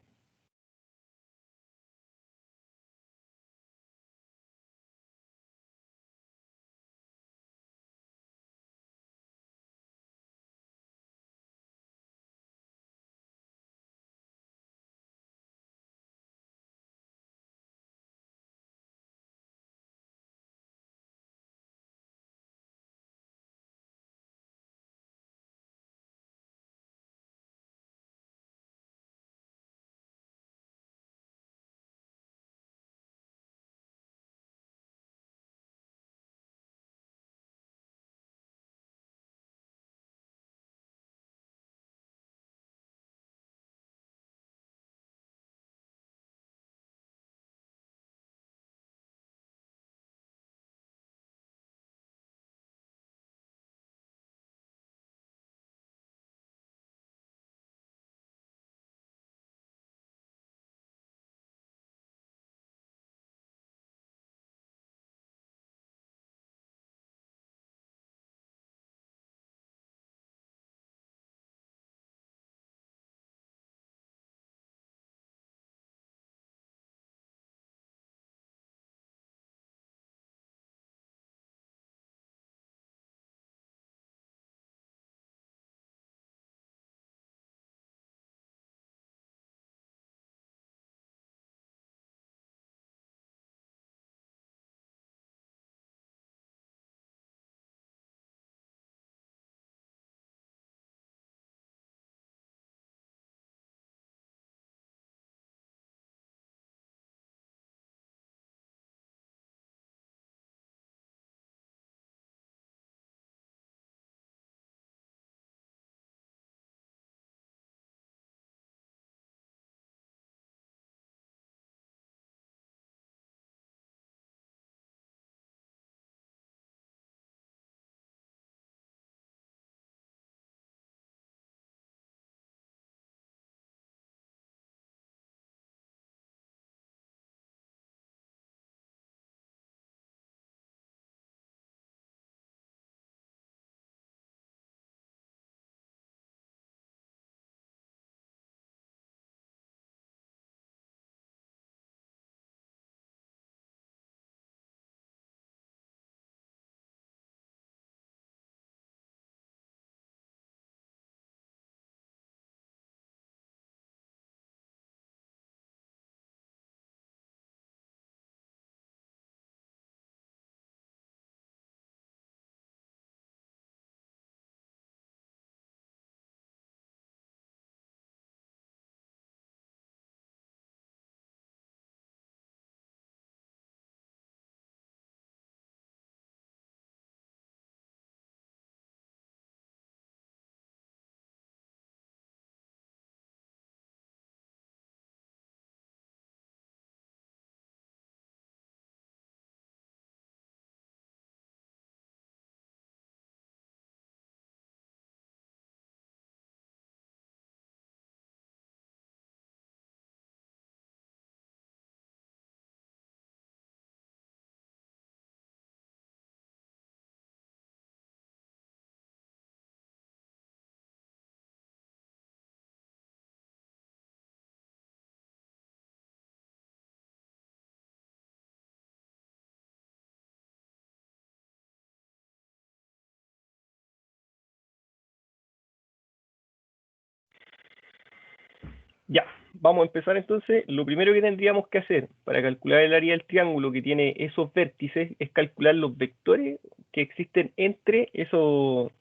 [SPEAKER 1] Ya, vamos a empezar entonces. Lo primero que tendríamos que hacer para calcular el área del triángulo que tiene esos vértices es calcular los vectores que existen entre esos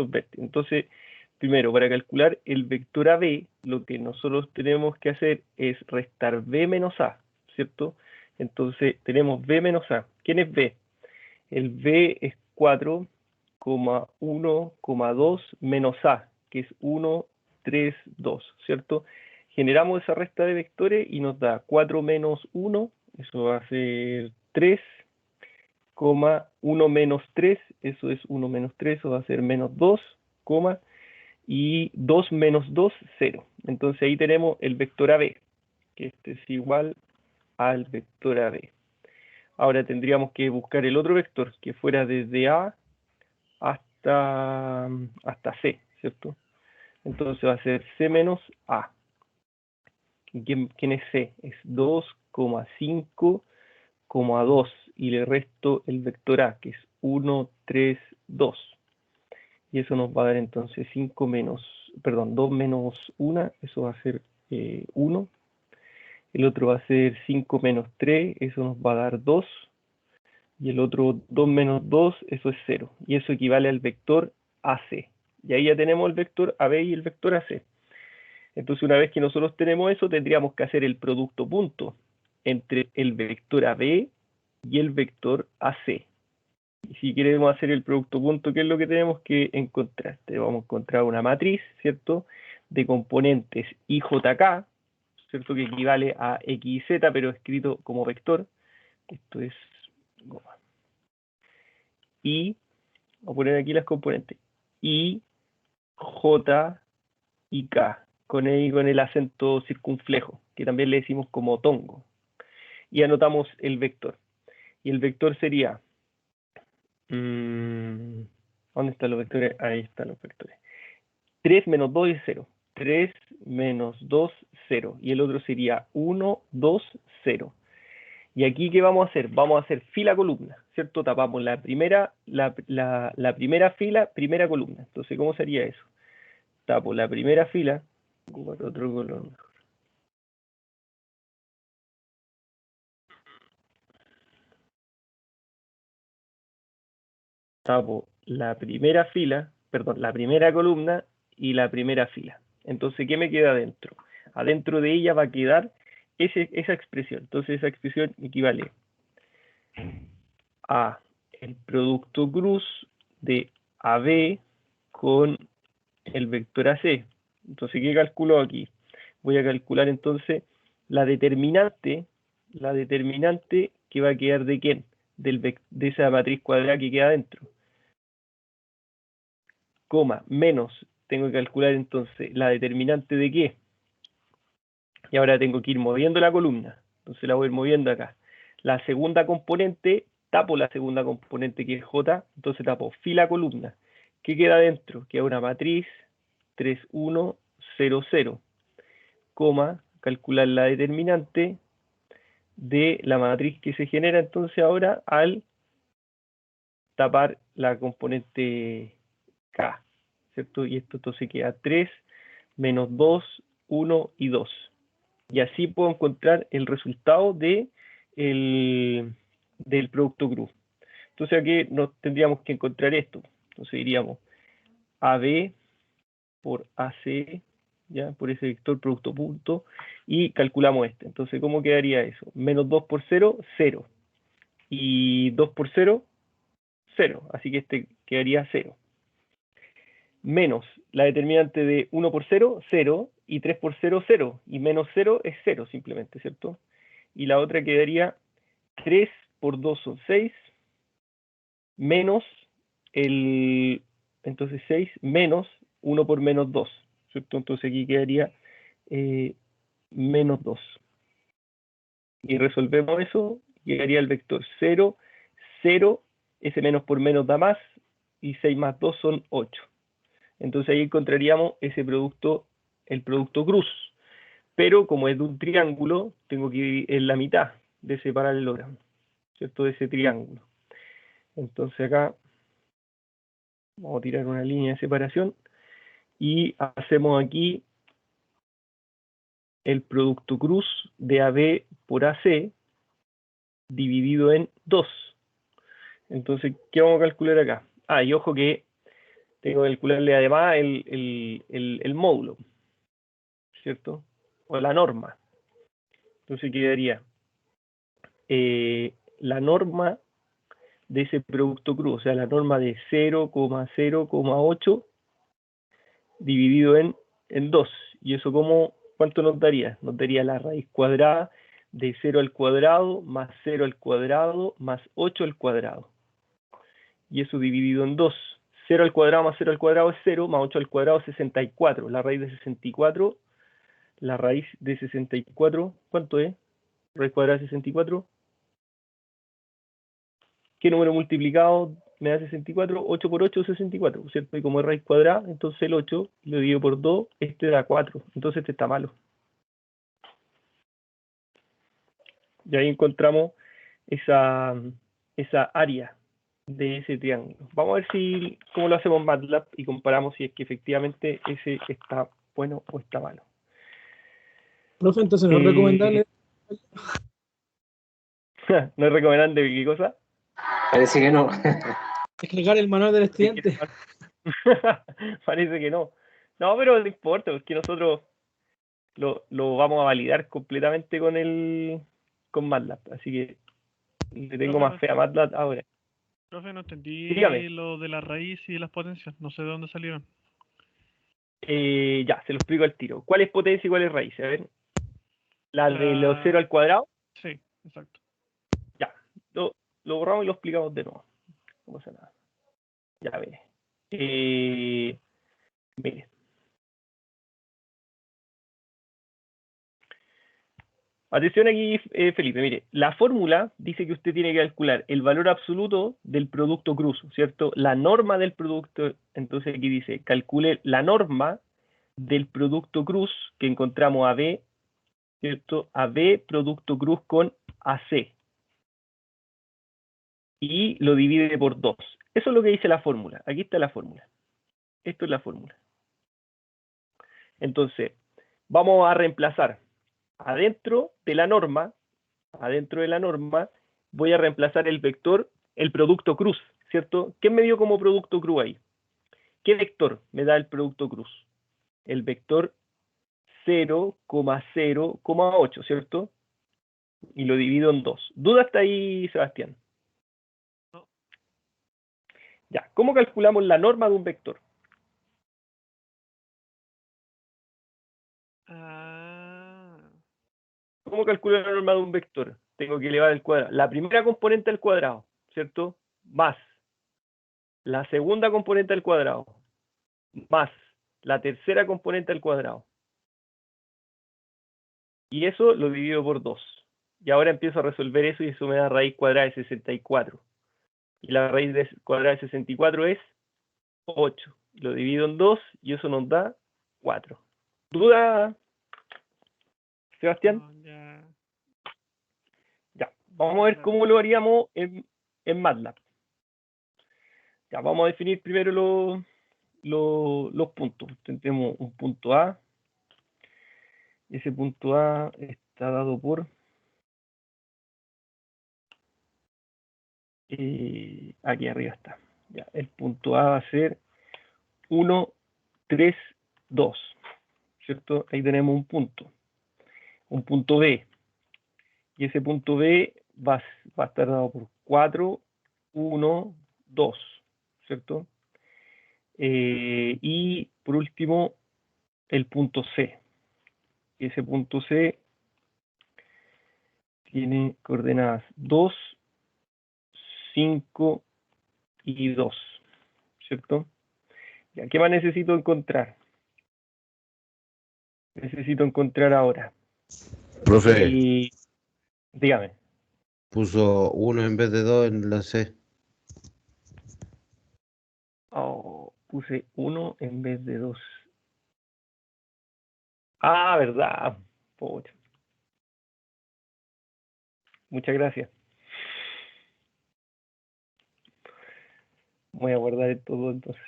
[SPEAKER 1] vértices. Entonces, primero, para calcular el vector AB, lo que nosotros tenemos que hacer es restar B menos A, ¿cierto? Entonces tenemos B menos A. ¿Quién es B? El B es 4,1,2 menos A, que es 1, 3, 2, ¿cierto? Generamos esa resta de vectores y nos da 4 menos 1, eso va a ser 3, 1 menos 3, eso es 1 menos 3, eso va a ser menos 2, y 2 menos 2, 0. Entonces ahí tenemos el vector AB, que este es igual al vector AB. Ahora tendríamos que buscar el otro vector, que fuera desde A hasta C, ¿cierto? Entonces va a ser C menos A. ¿Quién es C? Es 2,5,2 y le resto el vector A, que es 1, 3, 2. Y eso nos va a dar entonces 2 menos 1, eso va a ser 1. El otro va a ser 5 menos 3, eso nos va a dar 2. Y el otro 2 menos 2, eso es 0. Y eso equivale al vector AC. Y ahí ya tenemos el vector AB y el vector AC. Entonces, una vez que nosotros tenemos eso, tendríamos que hacer el producto punto entre el vector AB y el vector AC. Y si queremos hacer el producto punto, ¿qué es lo que tenemos que encontrar? Vamos a encontrar una matriz, ¿cierto?, de componentes IJK, ¿cierto?, que equivale a X y Z, pero escrito como vector. Esto es goma. Y, voy a poner aquí las componentes, I, J y K, con el acento circunflejo, que también le decimos como tongo. Y anotamos el vector. Y el vector sería... ¿dónde están los vectores? Ahí están los vectores. 3 menos 2 es 0. 3 menos 2, 0. Y el otro sería 1, 2, 0. Y aquí, ¿qué vamos a hacer? Vamos a hacer fila-columna, ¿cierto? Tapamos la primera fila, primera columna. Entonces, ¿cómo sería eso? Tapo la primera fila, con otro color. Tapo la primera fila, perdón, la primera columna y la primera fila. Entonces, ¿qué me queda adentro? Adentro de ella va a quedar esa expresión. Entonces, esa expresión equivale a el producto cruz de AB con el vector AC. Entonces, ¿qué calculo aquí? Voy a calcular entonces la determinante que va a quedar de quién, de esa matriz cuadrada que queda adentro. Coma, menos, tengo que calcular entonces la determinante de qué. Y ahora tengo que ir moviendo la columna. Entonces la voy a ir moviendo acá. La segunda componente, tapo la segunda componente que es J, entonces tapo fila columna. ¿Qué queda adentro? Queda una matriz 3, 1, 0, 0. Coma, calcular la determinante de la matriz que se genera entonces ahora al tapar la componente K, ¿cierto? Y esto entonces queda 3, menos 2, 1 y 2. Y así puedo encontrar el resultado del producto cruz. Entonces aquí tendríamos que encontrar esto. Entonces diríamos AB por AC, ¿ya? Por ese vector producto punto, y calculamos este. Entonces, ¿cómo quedaría eso? Menos 2 por 0, 0. Y 2 por 0, 0. Así que este quedaría 0. Menos la determinante de 1 por 0, 0. Y 3 por 0, 0. Y menos 0 es 0 simplemente, ¿cierto? Y la otra quedaría 3 por 2 son 6. Menos entonces 6 menos 1 por menos 2, ¿cierto? Entonces aquí quedaría menos 2. Y resolvemos eso, quedaría el vector 0, 0, ese menos por menos da más, y 6 más 2 son 8. Entonces ahí encontraríamos ese producto, el producto cruz. Pero como es de un triángulo, tengo que ir en la mitad de ese paralelogramo, ¿cierto? De ese triángulo. Entonces acá vamos a tirar una línea de separación y hacemos aquí el producto cruz de AB por AC dividido en 2. Entonces, ¿qué vamos a calcular acá? Y ojo que tengo que calcularle además el módulo, ¿cierto? O la norma. Entonces quedaría la norma de ese producto crudo, o sea, la norma de 0,0,8 dividido en 2. ¿Y eso cuánto nos daría? Nos daría la raíz cuadrada de 0 al cuadrado más 0 al cuadrado más 8 al cuadrado. Y eso dividido en 2. 0 al cuadrado más 0 al cuadrado es 0, más 8 al cuadrado es 64. La raíz de 64, ¿cuánto es? Raíz cuadrada de 64. ¿Qué número multiplicado me da 64? 8 por 8 es 64, ¿cierto? Y como es raíz cuadrada, entonces el 8 lo divido por 2, este da 4. Entonces este está malo. Y ahí encontramos esa área de ese triángulo. Vamos a ver cómo lo hacemos en MATLAB y comparamos si es que efectivamente ese está bueno o está malo.
[SPEAKER 4] Profe, entonces no es recomendable.
[SPEAKER 1] ¿No es recomendable qué cosa?
[SPEAKER 7] Parece que no.
[SPEAKER 4] Descargar el manual del estudiante.
[SPEAKER 1] Parece que no. No, pero no importa, porque nosotros lo vamos a validar completamente con MATLAB. Así que le tengo más fe a MATLAB ahora.
[SPEAKER 2] Profe, no entendí
[SPEAKER 1] Dígame.
[SPEAKER 2] lo de la raíz y las potencias. No sé de dónde salieron.
[SPEAKER 1] Ya, se lo explico al tiro. ¿Cuál es potencia y cuál es raíz? A ver. ¿La de los 0 al cuadrado?
[SPEAKER 2] Sí, exacto.
[SPEAKER 1] Ya, lo borramos y lo explicamos de nuevo. No pasa nada. Ya ve. Mire. Atención aquí, Felipe. Mire, la fórmula dice que usted tiene que calcular el valor absoluto del producto cruz, ¿cierto? La norma del producto. Entonces aquí dice, calcule la norma del producto cruz que encontramos AB, ¿cierto? AB producto cruz con AC. Y lo divide por 2. Eso es lo que dice la fórmula. Aquí está la fórmula. Esto es la fórmula. Entonces, vamos a reemplazar adentro de la norma, voy a reemplazar el vector, el producto cruz, ¿cierto? ¿Qué me dio como producto cruz ahí? ¿Qué vector me da el producto cruz? El vector 0,0,8, ¿cierto? Y lo divido en 2. ¿Duda hasta ahí, Sebastián?
[SPEAKER 2] No.
[SPEAKER 1] Ya, ¿cómo calculamos la norma de un vector? ¿Cómo calculo la norma de un vector? Tengo que elevar el cuadrado. La primera componente al cuadrado, ¿cierto? Más la segunda componente al cuadrado, más la tercera componente al cuadrado. Y eso lo divido por 2. Y ahora empiezo a resolver eso y eso me da raíz cuadrada de 64. Y la raíz cuadrada de 64 es 8. Lo divido en 2 y eso nos da 4. ¿Duda, Sebastián?
[SPEAKER 2] No,
[SPEAKER 1] ya. Vamos a ver cómo lo haríamos en MATLAB. Ya, vamos a definir primero los puntos. Tenemos un punto A. Ese punto A está dado por... aquí arriba está. Ya, el punto A va a ser 1, 3, 2. ¿Cierto? Ahí tenemos un punto. Un punto B. Y ese punto B va a estar dado por 4, 1, 2. ¿Cierto? Y por último, el punto C. Y ese punto C tiene coordenadas 2, 5 y 2. ¿Cierto? Ya, ¿qué más necesito encontrar? Necesito encontrar ahora.
[SPEAKER 11] Profe,
[SPEAKER 1] Dígame.
[SPEAKER 11] puso 1 en vez de 2 en la C.
[SPEAKER 1] Oh, puse 1 en vez de 2. Ah, verdad. Pocha. Muchas gracias. Voy a guardar todo entonces.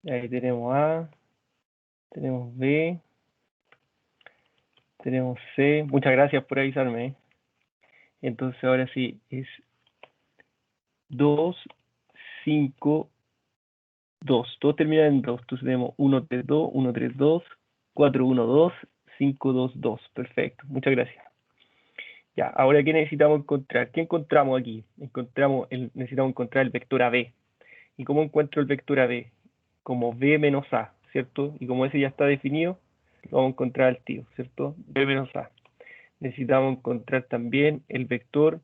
[SPEAKER 1] Ahí tenemos A, tenemos B, tenemos C. Muchas gracias por avisarme. Entonces ahora sí es 2, 5, 2. Todos terminan en 2. Entonces tenemos 1, 3, 2, 1, 3, 2, 4, 1, 2, 5, 2, 2. Perfecto. Muchas gracias. Ya, ahora ¿qué necesitamos encontrar? ¿Qué encontramos aquí? Necesitamos encontrar el vector AB. ¿Y cómo encuentro el vector AB? Como B menos A, ¿cierto? Y como ese ya está definido, lo vamos a encontrar al tiro, ¿cierto? B menos A. Necesitamos encontrar también el vector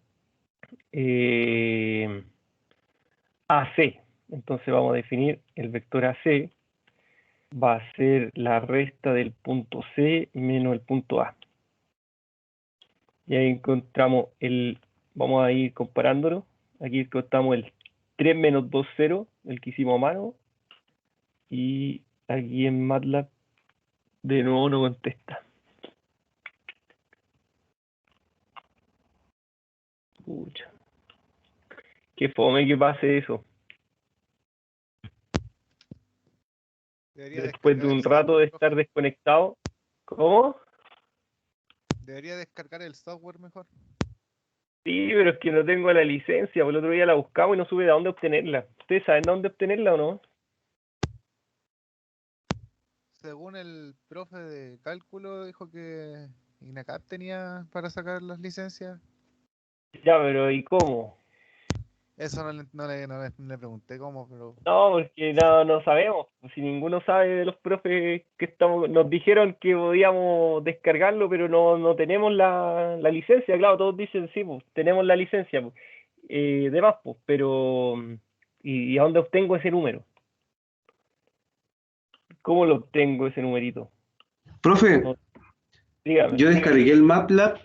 [SPEAKER 1] AC. Entonces vamos a definir el vector AC. Va a ser la resta del punto C menos el punto A. Y ahí encontramos vamos a ir comparándolo. Aquí encontramos el 3 menos 2, 0, el que hicimos a mano. Y aquí en MATLAB de nuevo no contesta. Pucha. Qué fome que pase eso. Después de un rato de estar desconectado. ¿Cómo?
[SPEAKER 9] Debería descargar el software mejor.
[SPEAKER 1] Sí, pero es que no tengo la licencia. Por el otro día la buscamos y no supe de dónde obtenerla. ¿Ustedes saben dónde obtenerla o no?
[SPEAKER 9] Según el profe de cálculo, dijo que INACAP tenía para sacar las licencias.
[SPEAKER 1] Ya, pero ¿y cómo?
[SPEAKER 9] Eso no le pregunté cómo, pero...
[SPEAKER 1] No, porque no sabemos. Si ninguno sabe de los profes que nos dijeron que podíamos descargarlo, pero no tenemos la licencia. Claro, todos dicen sí, pues, tenemos la licencia, pues. De más, pues, pero ¿y a dónde obtengo ese número? ¿Cómo lo obtengo ese numerito?
[SPEAKER 5] Profe,
[SPEAKER 1] No, dígame.
[SPEAKER 5] yo descargué el MATLAB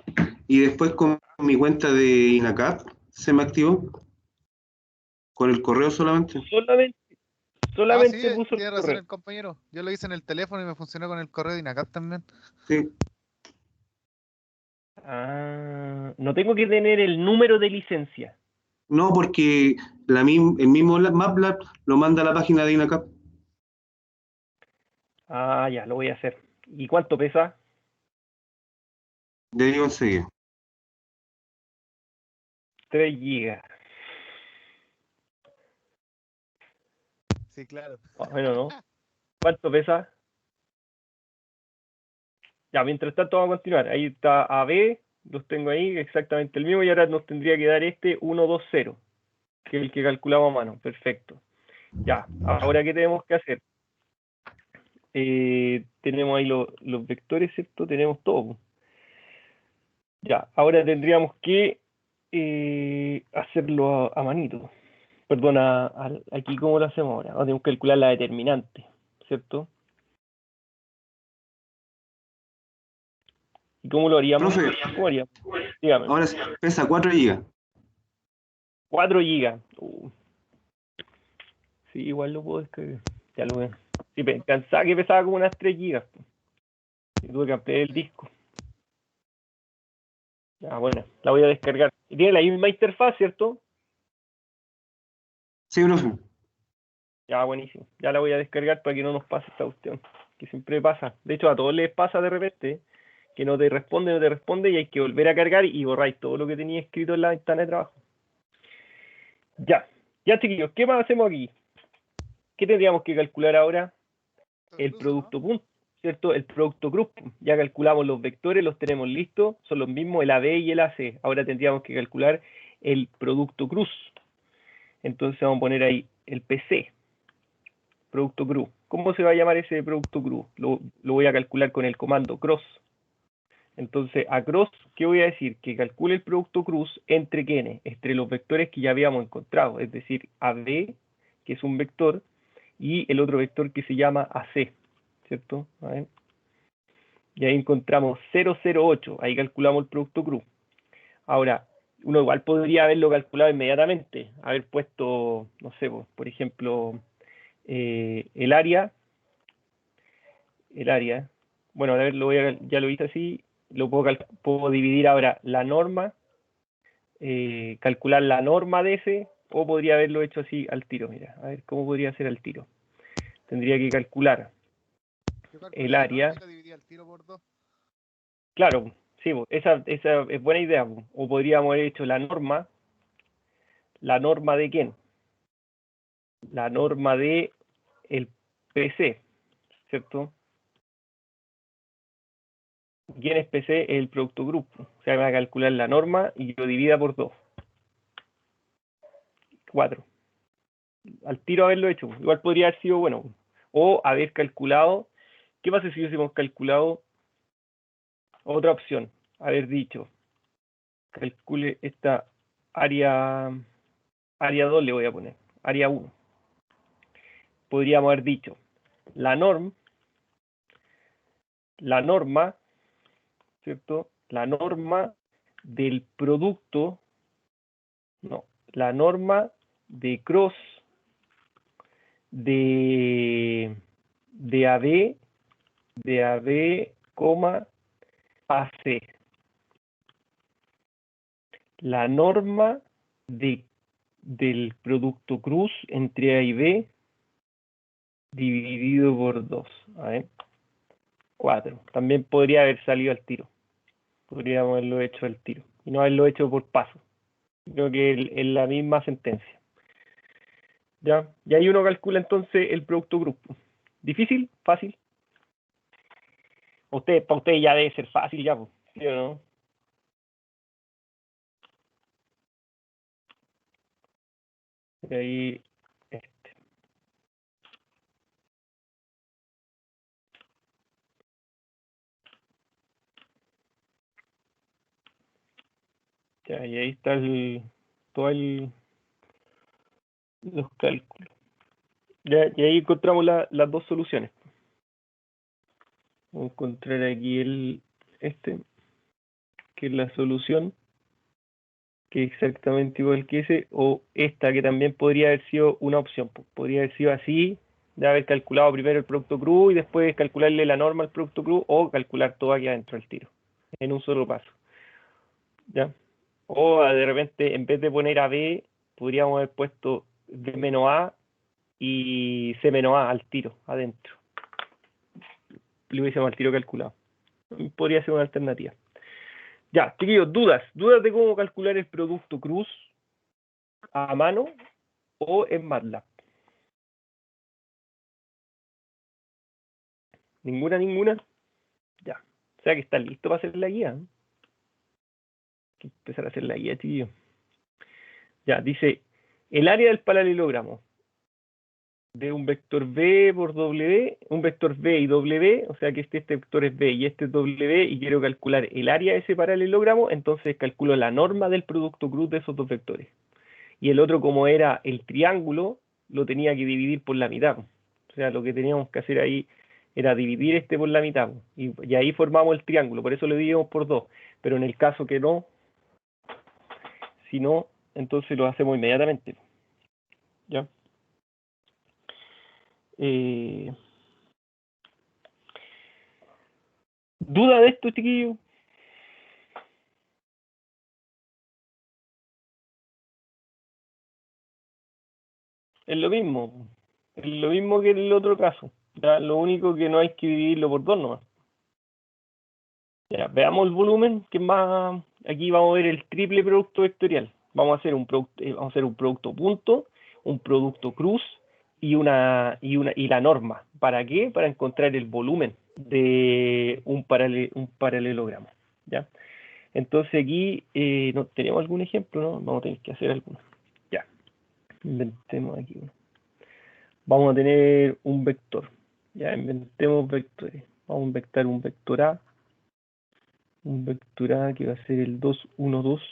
[SPEAKER 5] y después con mi cuenta de INACAP se me activó. Con el correo solamente.
[SPEAKER 1] Solamente
[SPEAKER 9] sí,
[SPEAKER 1] puso el
[SPEAKER 9] tiene razón
[SPEAKER 1] correo.
[SPEAKER 9] el compañero. Yo lo hice en el teléfono y me funcionó con el correo de INACAP también.
[SPEAKER 5] Sí.
[SPEAKER 1] Ah, no tengo que tener el número de licencia.
[SPEAKER 5] No, porque el mismo MATLAB lo manda a la página de INACAP.
[SPEAKER 1] Ah, ya, lo voy a hacer. ¿Y cuánto pesa?
[SPEAKER 5] Le digo enseguida.
[SPEAKER 1] 3 gigas.
[SPEAKER 9] Sí, claro.
[SPEAKER 1] Bueno, ¿no? ¿Cuánto pesa? Ya, mientras tanto vamos a continuar. Ahí está AB, los tengo ahí, exactamente el mismo, y ahora nos tendría que dar este 120, que es el que calculamos a mano. Perfecto. Ya, ahora ¿qué tenemos que hacer? Tenemos ahí los vectores, ¿cierto? Tenemos todo. Ya, ahora tendríamos que hacerlo a manito. Perdón, aquí ¿cómo lo hacemos ahora? Ahora tenemos que calcular la determinante, ¿cierto? ¿Y cómo lo haríamos?
[SPEAKER 5] Profe,
[SPEAKER 1] ¿Cómo haríamos? Dígame.
[SPEAKER 5] ahora pesa 4 GB.
[SPEAKER 1] 4 gigas. Sí, igual lo puedo descargar. Ya lo veo. Sí, pensaba que pesaba como unas 3 gigas. Y tuve que ampliar el disco. Ya, bueno, la voy a descargar. Y tiene la misma interfaz, ¿cierto?
[SPEAKER 5] Sí, profe.
[SPEAKER 1] Ya, buenísimo. Ya la voy a descargar para que no nos pase esta cuestión. Que siempre pasa. De hecho, a todos les pasa de repente que no te responde y hay que volver a cargar y borráis todo lo que tenía escrito en la ventana de trabajo. Ya, chiquillos, ¿qué más hacemos aquí? ¿Qué tendríamos que calcular ahora? El producto punto, ¿cierto? El producto cruz. Ya calculamos los vectores, los tenemos listos, son los mismos el AB y el AC. Ahora tendríamos que calcular el producto cruz. Entonces vamos a poner ahí el PC, producto cruz. ¿Cómo se va a llamar ese producto cruz? Lo voy a calcular con el comando cross. Entonces, a cross, ¿qué voy a decir? Que calcule el producto cruz entre quiénes, entre los vectores que ya habíamos encontrado, es decir, AB, que es un vector, y el otro vector que se llama AC, ¿cierto? A ver. Y ahí encontramos 008, ahí calculamos el producto cruz. Ahora, uno igual podría haberlo calculado inmediatamente, haber puesto, no sé, por ejemplo, el área, bueno, a ver, ya lo hice así, puedo dividir ahora la norma, calcular la norma de ese, o podría haberlo hecho así al tiro. Mira, a ver cómo podría ser al tiro. Tendría que calcular el área.
[SPEAKER 9] Lo dividí al tiro por 2.
[SPEAKER 1] Claro, Sí, po, esa es buena idea, po. O podríamos haber hecho la norma de quién, la norma de el PC, ¿cierto? ¿Quién es PC? El producto grupo. O sea, me va a calcular la norma y yo divida por 2. 4. Al tiro haberlo hecho. Igual podría haber sido bueno. O haber calculado. ¿Qué pasa si hubiésemos calculado otra opción? Haber dicho, calcule esta área 2 le voy a poner. Área 1. Podríamos haber dicho, la norma, ¿cierto? La norma del producto, no, la norma de cross de AB, AC. La norma del producto cruz entre A y B dividido por 2. A ver, 4. También podría haber salido al tiro. Podríamos haberlo hecho al tiro. Y no haberlo hecho por paso. Creo que es la misma sentencia. ¿Ya? Y ahí uno calcula entonces el producto grupo. ¿Difícil? ¿Fácil? Para usted ya debe ser fácil ya, ¿sí o no? Y ahí, ya, y ahí está todos los cálculos. Ya, y ahí encontramos las dos soluciones. Vamos a encontrar aquí que es la solución, que es exactamente igual que ese, o esta, que también podría haber sido una opción. Podría haber sido así, de haber calculado primero el producto crudo y después calcularle la norma al producto crudo, o calcular todo aquí adentro del tiro, en un solo paso. ¿Ya? O de repente, en vez de poner AB, podríamos haber puesto B menos A y C menos A al tiro, adentro. Lo hubiésemos al tiro calculado. Podría ser una alternativa. Ya, chiquillos, dudas de cómo calcular el producto cruz a mano o en MATLAB. ¿Ninguna? Ya. O sea que está listo para hacer la guía. Hay que empezar a hacer la guía, chiquillos. Ya, dice, el área del paralelogramo de un vector B por W, un vector B y W, o sea que este vector es B y este es W, y quiero calcular el área de ese paralelogramo, entonces calculo la norma del producto cruz de esos dos vectores. Y el otro, como era el triángulo, lo tenía que dividir por la mitad. O sea, lo que teníamos que hacer ahí era dividir este por la mitad. Y ahí formamos el triángulo, por eso lo dividimos por 2. Pero en el caso que no, si no, entonces lo hacemos inmediatamente. ¿Ya? ¿Duda de esto, chiquillo? Es lo mismo. Es lo mismo que en el otro caso. ¿Ya? Lo único que no hay que dividirlo por 2 nomás. Ya, veamos el volumen, que más. Aquí vamos a ver el triple producto vectorial. Vamos a hacer un producto punto, un producto cruz y la norma. ¿Para qué? Para encontrar el volumen de un paralelogramo. ¿Ya? Entonces aquí ¿no tenemos algún ejemplo? ¿No? Vamos a tener que hacer alguno. Ya. Inventemos aquí uno. Vamos a tener un vector. Ya, inventemos vectores. Vamos a inventar un vector A. Un vector A que va a ser el 2, 1, 2.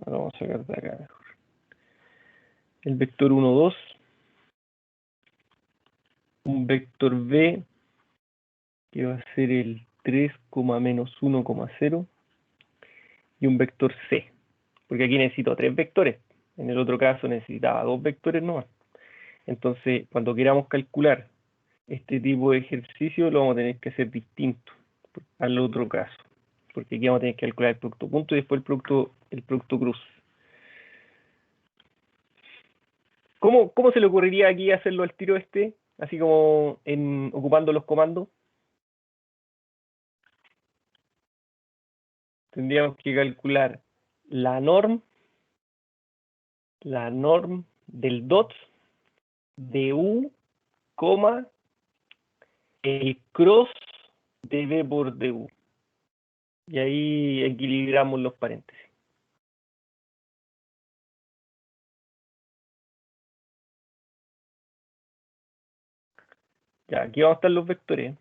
[SPEAKER 1] Ahora vamos a sacar de acá mejor. El vector 1, 2. Un vector B que va a ser el 3, menos 1,0. Y un vector C. Porque aquí necesito 3 vectores. En el otro caso necesitaba 2 vectores nomás. Entonces, cuando queramos calcular este tipo de ejercicio, lo vamos a tener que hacer distinto al otro caso. Porque aquí vamos a tener que calcular el producto punto y después el producto cruz. ¿Cómo se le ocurriría aquí hacerlo al tiro así como ocupando los comandos? tendríamos que calcular la norm del dot de U, coma, el cross de B por du. Y ahí equilibramos los paréntesis. Ya, aquí vamos a estar los vectores.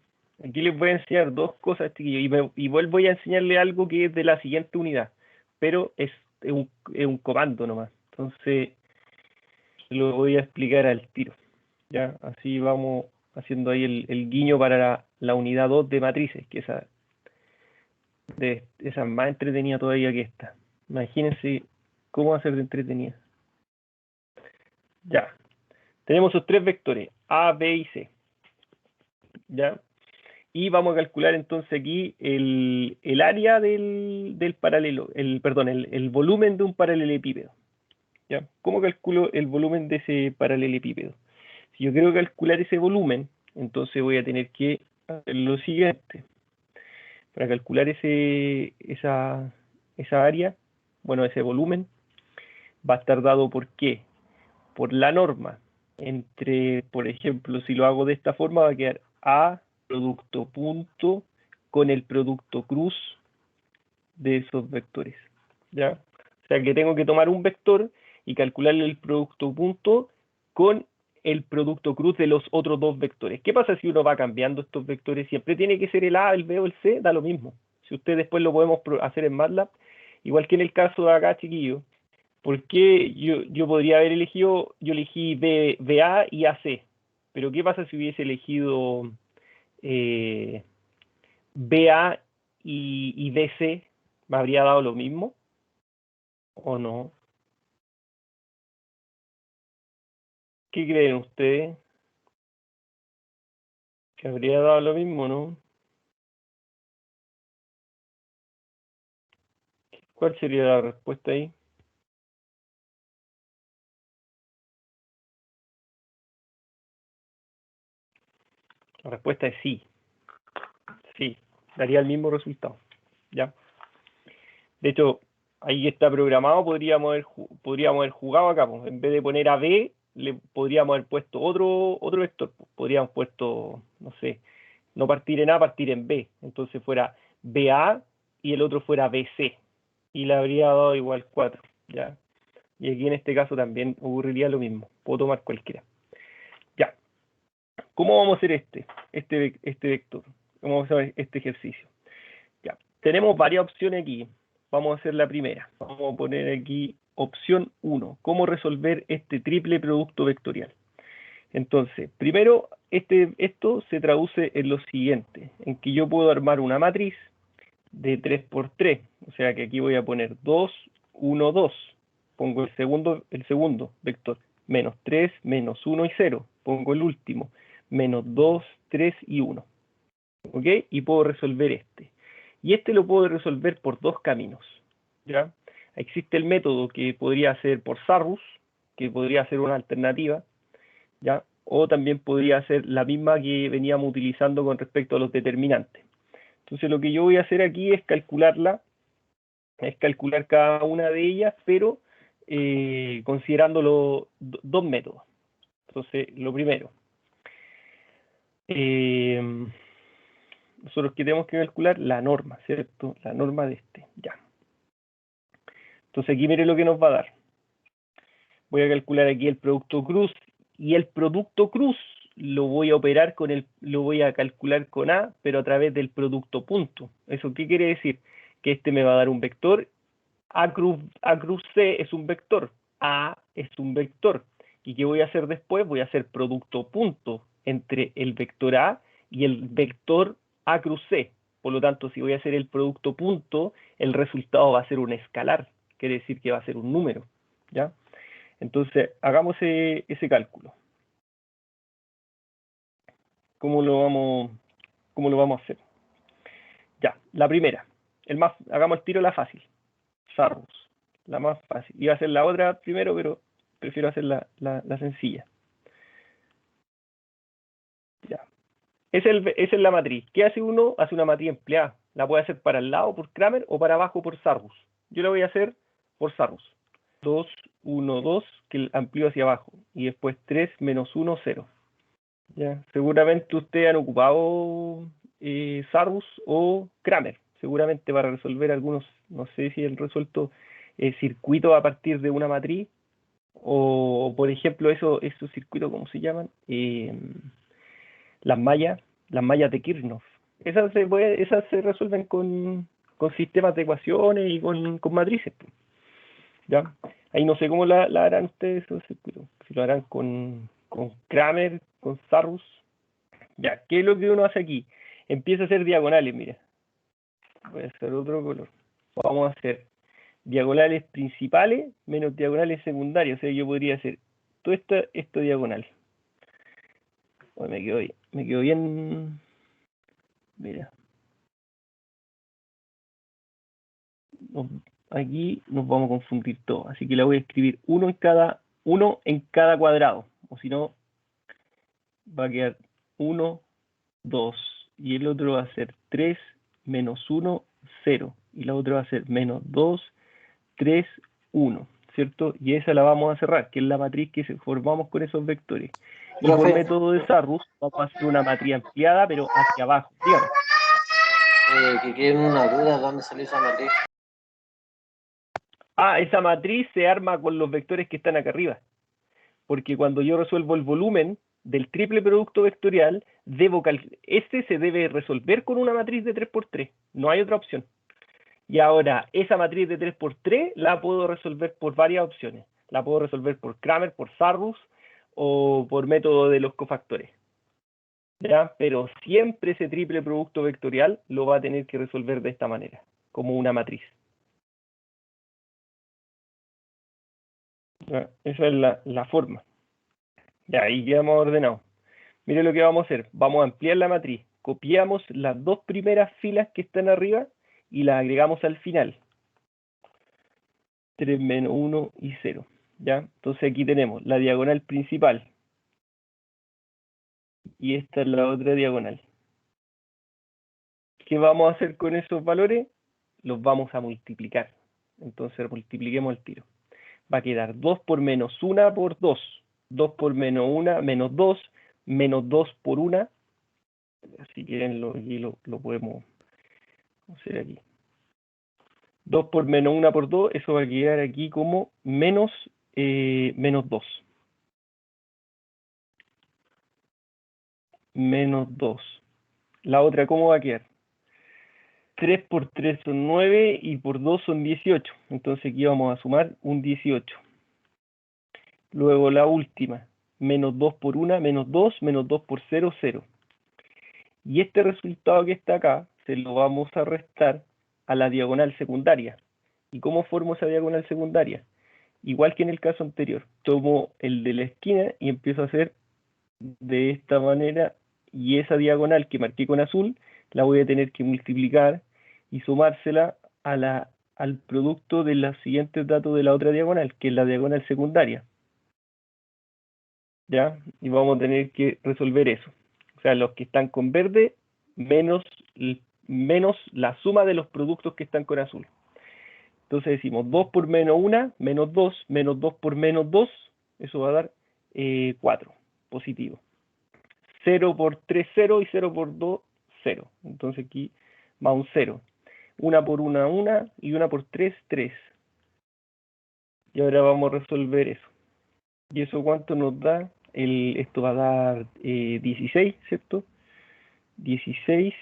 [SPEAKER 1] Aquí les voy a enseñar dos cosas, chiquillos, y igual voy a enseñarles algo que es de la siguiente unidad, pero es un comando nomás. Entonces, lo voy a explicar al tiro. Ya, así vamos haciendo ahí el guiño para la unidad 2 de matrices, que esa es más entretenida todavía que esta. Imagínense cómo va a ser de entretenida. Ya, tenemos esos tres vectores, A, B y C. ¿Ya? Y vamos a calcular entonces aquí el área del paralelo, el volumen de un paralelepípedo. ¿Ya? ¿Cómo calculo el volumen de ese paralelepípedo? Si yo quiero calcular ese volumen, entonces voy a tener que hacer lo siguiente. Para calcular esa área, bueno, ese volumen, va a estar dado por ¿qué? Por la norma entre, por ejemplo, si lo hago de esta forma, va a quedar A producto punto con el producto cruz de esos vectores. ¿Ya? O sea que tengo que tomar un vector y calcularle el producto punto con el producto cruz de los otros dos vectores. ¿Qué pasa si uno va cambiando estos vectores? Siempre tiene que ser el A, el B o el C, da lo mismo. Si usted después lo podemos hacer en MATLAB, igual que en el caso de acá, chiquillo, porque yo podría haber elegido, yo elegí BA y AC, pero ¿qué pasa si hubiese elegido BA y BC? ¿Me habría dado lo mismo o no? ¿Qué creen ustedes? ¿Que habría dado lo mismo, no? ¿Cuál sería la respuesta ahí? La respuesta es sí. Sí, daría el mismo resultado. ¿Ya? De hecho, ahí está programado, podríamos haber jugado acá, pues. En vez de poner a B, le podríamos haber puesto otro vector. Pues. Podríamos puesto, no sé, no partir en A, partir en B. Entonces fuera BA y el otro fuera BC. Y le habría dado igual 4. ¿Ya? Y aquí en este caso también ocurriría lo mismo. Puedo tomar cualquiera. Ya. ¿Cómo vamos a hacer este vector? ¿Cómo vamos a hacer este ejercicio? Ya. Tenemos varias opciones aquí. Vamos a hacer la primera. Vamos a poner aquí opción 1. ¿Cómo resolver este triple producto vectorial? Entonces, primero, esto se traduce en lo siguiente, en que yo puedo armar una matriz de 3 por 3, o sea que aquí voy a poner 2, 1, 2. Pongo el segundo vector, menos 3, menos 1 y 0. Pongo el último, menos 2, 3 y 1. ¿Ok? Y puedo resolver este. Y este lo puedo resolver por dos caminos. ¿Ya? Existe el método que podría ser por Sarrus, que podría ser una alternativa, ¿ya? O también podría ser la misma que veníamos utilizando con respecto a los determinantes. Entonces lo que yo voy a hacer aquí es calcular cada una de ellas, pero considerando los dos métodos. Entonces, lo primero, nosotros tenemos que calcular la norma, ¿cierto? La norma de este, ya. Entonces aquí mire lo que nos va a dar. Voy a calcular aquí el producto cruz, y el producto cruz lo voy a operar lo voy a calcular con A, pero a través del producto punto. ¿Eso qué quiere decir? Que este me va a dar un vector, A cruz C es un vector, A es un vector. ¿Y qué voy a hacer después? Voy a hacer producto punto entre el vector A y el vector A cruz C. Por lo tanto, si voy a hacer el producto punto, el resultado va a ser un escalar. Quiere decir que va a ser un número. ¿Ya? Entonces, hagamos ese cálculo. ¿Cómo lo vamos a hacer? Ya, la primera. Hagamos el tiro la fácil. Sarrus. La más fácil. Iba a hacer la otra primero, pero prefiero hacer la sencilla. Ya. Esa es la matriz. ¿Qué hace uno? Hace una matriz empleada. La puede hacer para el lado por Kramer o para abajo por Sarrus. Yo la voy a hacer por Sarrus. 2, 1, 2, que amplío hacia abajo. Y después 3, menos 1, 0. ¿Ya? Seguramente ustedes han ocupado Sarrus o Kramer. Seguramente para resolver algunos, no sé si han resuelto circuitos a partir de una matriz. O, por ejemplo, esos circuitos, ¿cómo se llaman? Las mallas de Kirchhoff. Esas se resuelven con sistemas de ecuaciones y con matrices. ¿Ya? Ahí no sé cómo la harán ustedes esos circuitos. Si lo harán con Kramer, con Sarrus. Ya, ¿qué es lo que uno hace aquí? Empieza a hacer diagonales, mira. Voy a hacer otro color. Vamos a hacer diagonales principales menos diagonales secundarias. O sea, yo podría hacer todo esto diagonal. Oh, me quedó bien. Mira. Aquí nos vamos a confundir todo. Así que la voy a escribir uno en cada cuadrado. O si no, va a quedar 1, 2. Y el otro va a ser 3, menos 1, 0. Y la otra va a ser menos 2, 3, 1. ¿Cierto? Y esa la vamos a cerrar, que es la matriz que formamos con esos vectores. Y por método de Sarrus vamos a hacer una matriz ampliada, pero hacia abajo. Dígame.
[SPEAKER 11] Que tienen una duda, ¿dónde salió esa matriz?
[SPEAKER 1] Esa matriz se arma con los vectores que están acá arriba. Porque cuando yo resuelvo el volumen del triple producto vectorial, este se debe resolver con una matriz de 3×3. No hay otra opción. Y ahora, esa matriz de 3×3 la puedo resolver por varias opciones. La puedo resolver por Kramer, por Sarrus o por método de los cofactores. ¿Ya? Pero siempre ese triple producto vectorial lo va a tener que resolver de esta manera, como una matriz. ¿Ya? Esa es la forma. Ya, ahí quedamos ordenados. Mire lo que vamos a hacer. Vamos a ampliar la matriz. Copiamos las dos primeras filas que están arriba y las agregamos al final. 3 menos 1 y 0. ¿Ya? Entonces aquí tenemos la diagonal principal. Y esta es la otra diagonal. ¿Qué vamos a hacer con esos valores? Los vamos a multiplicar. Entonces multipliquemos el tiro. Va a quedar 2 por menos 1 por 2. 2 por menos 1, menos 2. Menos 2 por 1. Si quieren, lo podemos hacer aquí. 2 por menos 1 por 2, eso va a quedar aquí como menos 2. Menos 2. La otra, ¿cómo va a quedar? 3 por 3 son 9 y por 2 son 18. Entonces aquí vamos a sumar un 18. Luego la última, menos 2 por 1, menos 2, menos 2 por 0, 0. Y este resultado que está acá, se lo vamos a restar a la diagonal secundaria. ¿Y cómo formo esa diagonal secundaria? Igual que en el caso anterior. Tomo el de la esquina y empiezo a hacer de esta manera. Y esa diagonal que marqué con azul, la voy a tener que multiplicar y sumársela al producto de los siguientes datos de la otra diagonal, que es la diagonal secundaria. ¿Ya? Y vamos a tener que resolver eso. O sea, los que están con verde menos la suma de los productos que están con azul. Entonces decimos 2 por menos 1, menos 2, menos 2 por menos 2, eso va a dar 4, positivo. 0 por 3, 0 y 0 por 2, 0. Entonces aquí va un 0. 1 por 1, 1 y 1 por 3, 3. Y ahora vamos a resolver eso. ¿Y eso cuánto nos da? Esto va a dar 16, ¿cierto? 16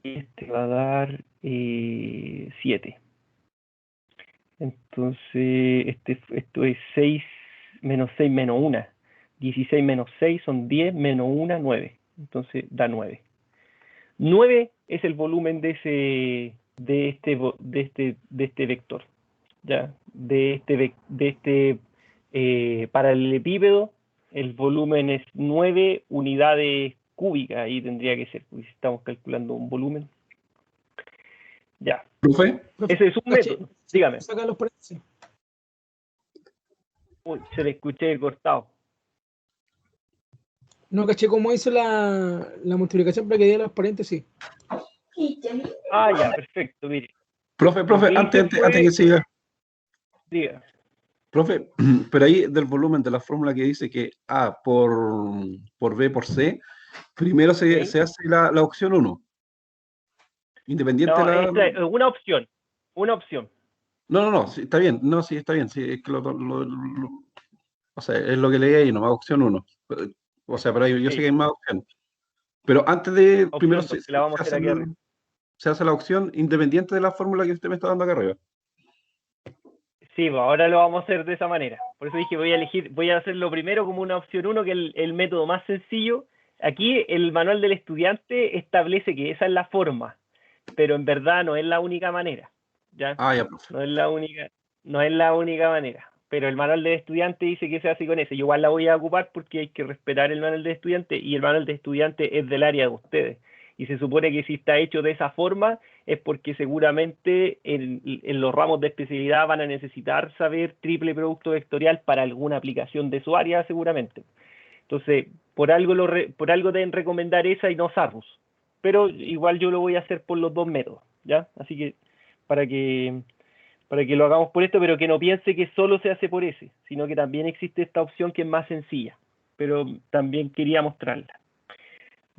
[SPEAKER 1] y este va a dar 7. Entonces, esto es 6 menos 6 menos 1. 16 menos 6 son 10, menos 1, 9. Entonces da 9. 9 es el volumen de este vector. ¿Ya? Paralelepípedo, el volumen es 9 unidades cúbicas. Ahí tendría que ser, porque si estamos calculando un volumen. Ya.
[SPEAKER 7] ¿Profe?
[SPEAKER 1] Ese es un método. Dígame.
[SPEAKER 8] Saca los paréntesis.
[SPEAKER 1] Uy, se le escuché cortado.
[SPEAKER 8] No caché cómo hizo la multiplicación para que diera los paréntesis.
[SPEAKER 1] Ah, ya, perfecto, mire.
[SPEAKER 6] Profe,
[SPEAKER 1] Lo que hice
[SPEAKER 6] antes
[SPEAKER 1] fue-
[SPEAKER 6] que siga.
[SPEAKER 1] Diga.
[SPEAKER 6] Profe, pero ahí del volumen de la fórmula que dice que A por B por C, primero se
[SPEAKER 1] Sí.
[SPEAKER 6] hace la opción 1. Independiente
[SPEAKER 1] No,
[SPEAKER 6] de la.
[SPEAKER 1] esta es una opción. Una opción.
[SPEAKER 6] No, sí, está bien. No, sí, está bien. Sí, es que o sea, es lo que leí ahí, nomás opción 1. O sea, pero yo sé
[SPEAKER 1] Sí.
[SPEAKER 6] que hay más opciones. Pero antes de, primero
[SPEAKER 1] Opción 2, que la vamos a hacer aquí arriba.
[SPEAKER 6] se hace la opción independiente de la fórmula que usted me está dando acá arriba.
[SPEAKER 1] Sí, pues ahora lo vamos a hacer de esa manera. Por eso dije, voy a hacerlo primero como una opción 1, que es el método más sencillo. Aquí el manual del estudiante establece que esa es la forma, pero en verdad no es la única manera. ¿Ya?
[SPEAKER 6] Ah, ya, profe.
[SPEAKER 1] No es la única manera. Pero el manual del estudiante dice que se hace con ese. Yo igual la voy a ocupar porque hay que respetar el manual del estudiante y el manual del estudiante es del área de ustedes. Y se supone que si está hecho de esa forma es porque seguramente en los ramos de especialidad van a necesitar saber triple producto vectorial para alguna aplicación de su área seguramente. Entonces, por algo deben recomendar esa y no Sarrus. Pero igual yo lo voy a hacer por los dos métodos, ¿ya? Así que para que lo hagamos por esto, pero que no piense que solo se hace por ese, sino que también existe esta opción que es más sencilla, pero también quería mostrarla.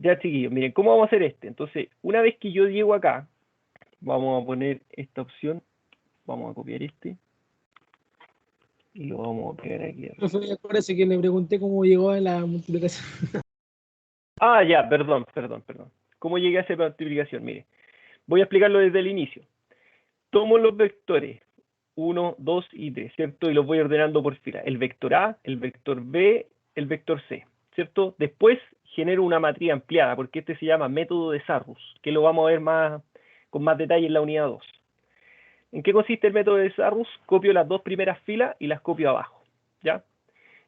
[SPEAKER 1] Ya, chiquillos, miren, ¿cómo vamos a hacer este? Entonces, una vez que yo llego acá, vamos a poner esta opción, vamos a copiar este, y lo vamos a pegar aquí.
[SPEAKER 8] Profe, acuérdese que le pregunté cómo llegó a la multiplicación.
[SPEAKER 1] Ah, ya, perdón. ¿Cómo llegué a esa multiplicación? Mire, voy a explicarlo desde el inicio. Tomo los vectores 1, 2 y 3, ¿cierto? Y los voy ordenando por fila. El vector A, el vector B, el vector C, ¿cierto? Después genero una matriz ampliada, porque este se llama método de Sarrus, que lo vamos a ver con más detalle en la unidad 2. ¿En qué consiste el método de Sarrus? Copio las dos primeras filas y las copio abajo, ¿ya?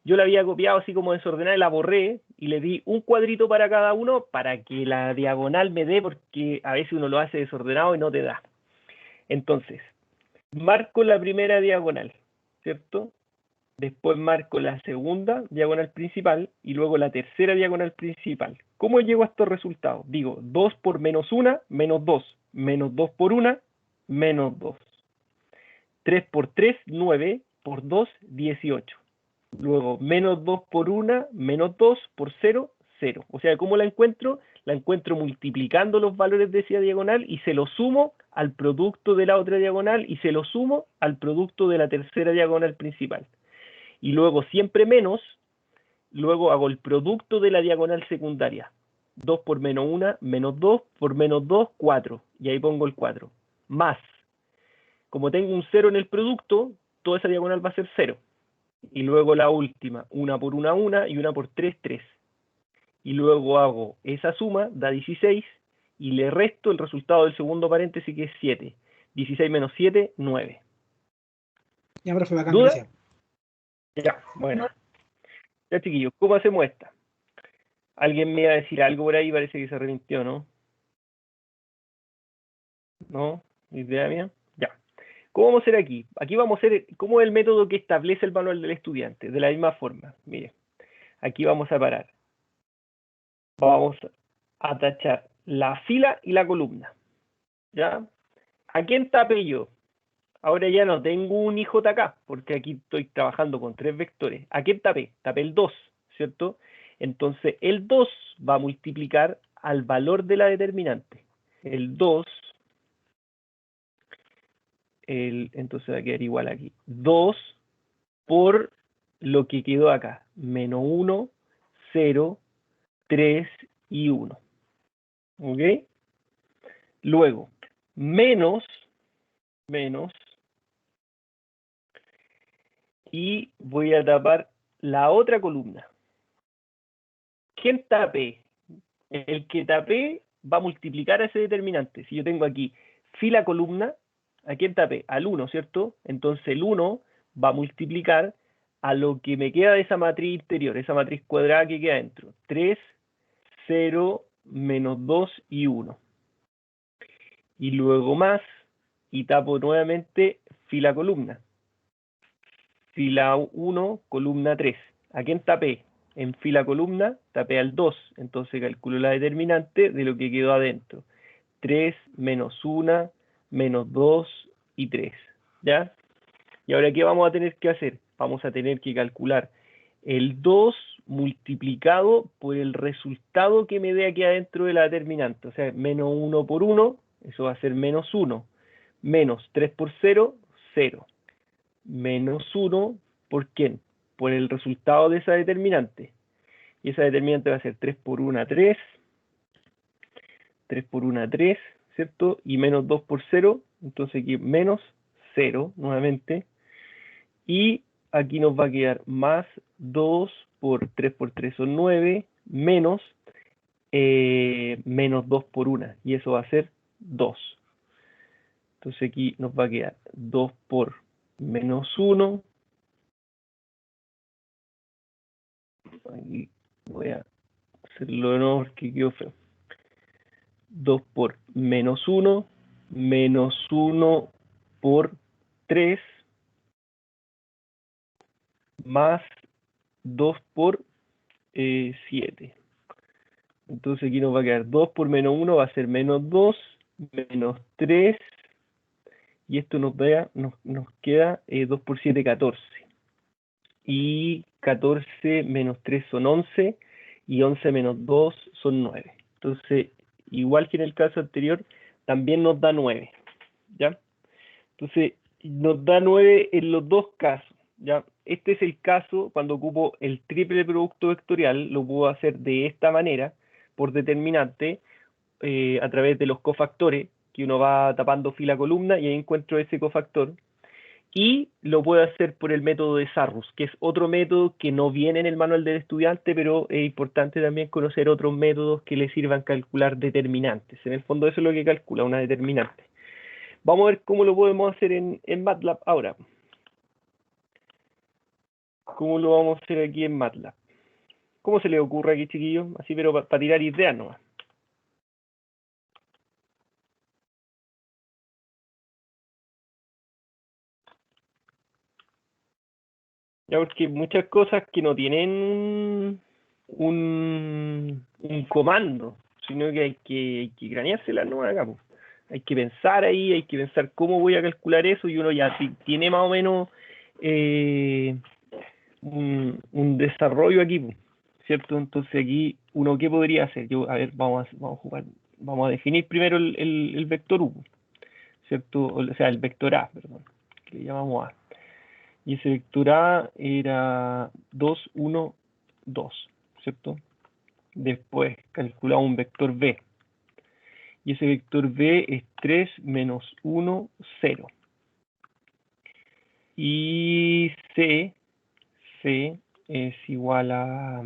[SPEAKER 1] Yo la había copiado así como desordenada y la borré y le di un cuadrito para cada uno para que la diagonal me dé, porque a veces uno lo hace desordenado y no te da. Entonces, marco la primera diagonal, ¿cierto? Después marco la segunda diagonal principal y luego la tercera diagonal principal. ¿Cómo llego a estos resultados? Digo, 2 por menos 1, menos 2. Menos 2 por 1, menos 2. 3 por 3, 9. Por 2, 18. Luego, menos 2 por 1, menos 2 por 0, 0. O sea, ¿cómo la encuentro? La encuentro multiplicando los valores de esa diagonal y se los sumo al producto de la otra diagonal y se los sumo al producto de la tercera diagonal principal. Y luego siempre menos, luego hago el producto de la diagonal secundaria. 2 por menos 1, menos 2 por menos 2, 4. Y ahí pongo el 4. Más, como tengo un 0 en el producto, toda esa diagonal va a ser 0. Y luego la última, 1 por 1, 1 y 1 por 3, 3. Y luego hago esa suma, da 16, y le resto el resultado del segundo paréntesis, que es 7. 16 menos 7, 9.
[SPEAKER 8] Ya, profe, bacán,
[SPEAKER 1] ¿Duda?
[SPEAKER 8] gracias.
[SPEAKER 1] Ya, bueno. Ya, chiquillos, ¿cómo hacemos esta? Alguien me iba a decir algo por ahí, parece que se arrepintió, ¿no? ¿No? ¿Idea mía? Ya. ¿Cómo vamos a hacer aquí? Aquí vamos a hacer, ¿cómo es el método que establece el manual del estudiante? De la misma forma, mire. Aquí vamos a parar. Vamos a tachar la fila y la columna. ¿Ya? ¿A quién tapé yo? Ahora ya no tengo un IJK, porque aquí estoy trabajando con 3 vectores. ¿A quién tapé? Tapé el 2, ¿cierto? Entonces, el 2 va a multiplicar al valor de la determinante. El 2, entonces va a quedar igual aquí. 2 por lo que quedó acá. Menos 1, 0, 3 y 1. ¿Ok? Luego, menos, y voy a tapar la otra columna. ¿Quién tapé? El que tapé va a multiplicar a ese determinante. Si yo tengo aquí fila columna, ¿a quién tapé? Al 1, ¿cierto? Entonces el 1 va a multiplicar a lo que me queda de esa matriz interior, esa matriz cuadrada que queda dentro. 3, 0, menos 2 y 1. Y luego más, y tapo nuevamente fila columna. Fila 1, columna 3. ¿A quién tapé? En fila columna tapé al 2, entonces calculo la determinante de lo que quedó adentro. 3, menos 1, menos 2 y 3, ¿ya? Y ahora, ¿qué vamos a tener que hacer? Vamos a tener que calcular el 2 multiplicado por el resultado que me dé aquí adentro de la determinante. O sea, menos 1 por 1, eso va a ser menos 1. Menos 3 por 0, 0. Menos 1, ¿por quién? Por el resultado de esa determinante. Y esa determinante va a ser 3 por 1, 3. 3 por 1, 3, ¿cierto? Y menos 2 por 0, entonces aquí menos 0 nuevamente. Y aquí nos va a quedar más 2 por 3 por 3 son 9, menos menos 2 por 1, y eso va a ser 2. Entonces aquí nos va a quedar 2 por menos 1. Aquí voy a hacerlo de nuevo porque quedó feo. 2 por menos 1, menos 1 por 3, más 2 por 7. Entonces aquí nos va a quedar 2 por menos 1 va a ser menos 2, menos 3, y esto nos queda 2 por 7, 14. Y 14 menos 3 son 11, y 11 menos 2 son 9. Entonces, igual que en el caso anterior, también nos da 9, ¿ya? Entonces, nos da 9 en los dos casos, ¿ya? Este es el caso cuando ocupo el triple producto vectorial, lo puedo hacer de esta manera, por determinante, a través de los cofactores, que uno va tapando fila columna y ahí encuentro ese cofactor. Y lo puedo hacer por el método de Sarrus, que es otro método que no viene en el manual del estudiante, pero es importante también conocer otros métodos que le sirvan calcular determinantes. En el fondo eso es lo que calcula una determinante. Vamos a ver cómo lo podemos hacer en MATLAB ahora. ¿Cómo lo vamos a hacer aquí en MATLAB? ¿Cómo se le ocurre aquí, chiquillos? Así, pero para tirar ideas nomás. Ya, porque muchas cosas que no tienen un comando, sino que hay que craneárselas, ¿no? Acá, pues. Hay que pensar ahí, hay que pensar cómo voy a calcular eso, y uno ya tiene más o menos un desarrollo aquí, pues, ¿cierto? Entonces aquí, uno, ¿qué podría hacer? A ver, vamos a jugar, vamos a definir primero el vector U, ¿cierto? O sea, el vector A, perdón, que le llamamos A. Y ese vector A era 2, 1, 2, ¿cierto? Después calculamos un vector B. Y ese vector B es 3 menos 1, 0. Y C es igual a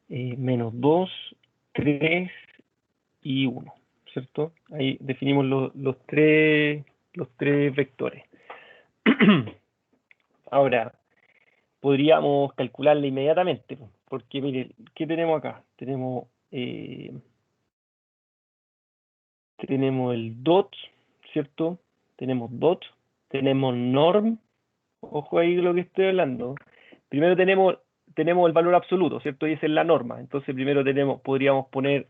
[SPEAKER 1] menos 2, 3 y 1, ¿cierto? Ahí definimos los tres vectores. Ahora, podríamos calcularla inmediatamente, porque mire, ¿qué tenemos acá? Tenemos el dot, ¿cierto? Tenemos dot, tenemos norm, ojo ahí lo que estoy hablando. Primero tenemos el valor absoluto, ¿cierto? Y esa es la norma. Entonces primero podríamos poner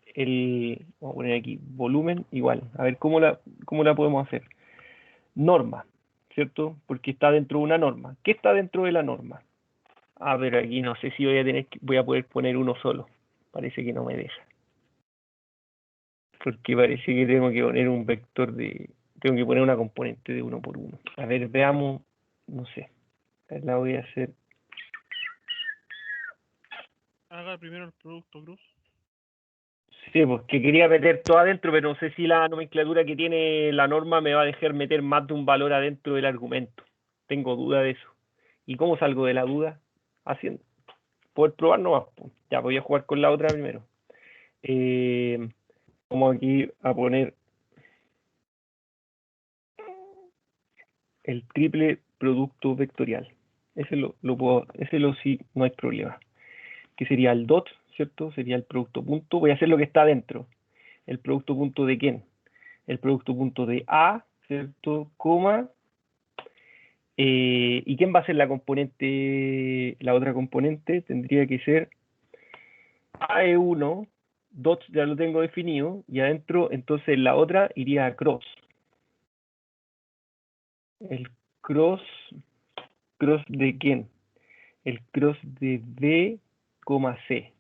[SPEAKER 1] vamos a poner aquí, volumen, igual. A ver, ¿cómo la podemos hacer? Norma, ¿cierto? Porque está dentro de una norma. ¿Qué está dentro de la norma? Ah, pero aquí no sé si voy a poder poner uno solo. Parece que no me deja. Porque parece que tengo que poner un vector tengo que poner una componente de 1 por 1. A ver, veamos, no sé. La voy a hacer.
[SPEAKER 2] Haga primero el producto cruz.
[SPEAKER 1] Sí, pues que quería meter todo adentro, pero no sé si la nomenclatura que tiene la norma me va a dejar meter más de un valor adentro del argumento. Tengo duda de eso. ¿Y cómo salgo de la duda? Haciendo. Poder probar nomás. Ya, voy a jugar con la otra primero. Vamos aquí a poner el triple producto vectorial. Ese sí, no hay problema. Que sería el dot, ¿cierto? Sería el producto punto. Voy a hacer lo que está dentro. ¿El producto punto de quién? El producto punto de A, ¿cierto? Coma. ¿Y quién va a ser la componente? La otra componente tendría que ser AE1, dots ya lo tengo definido, y adentro, entonces la otra iría a cross. ¿El cross de quién? El cross de B, C.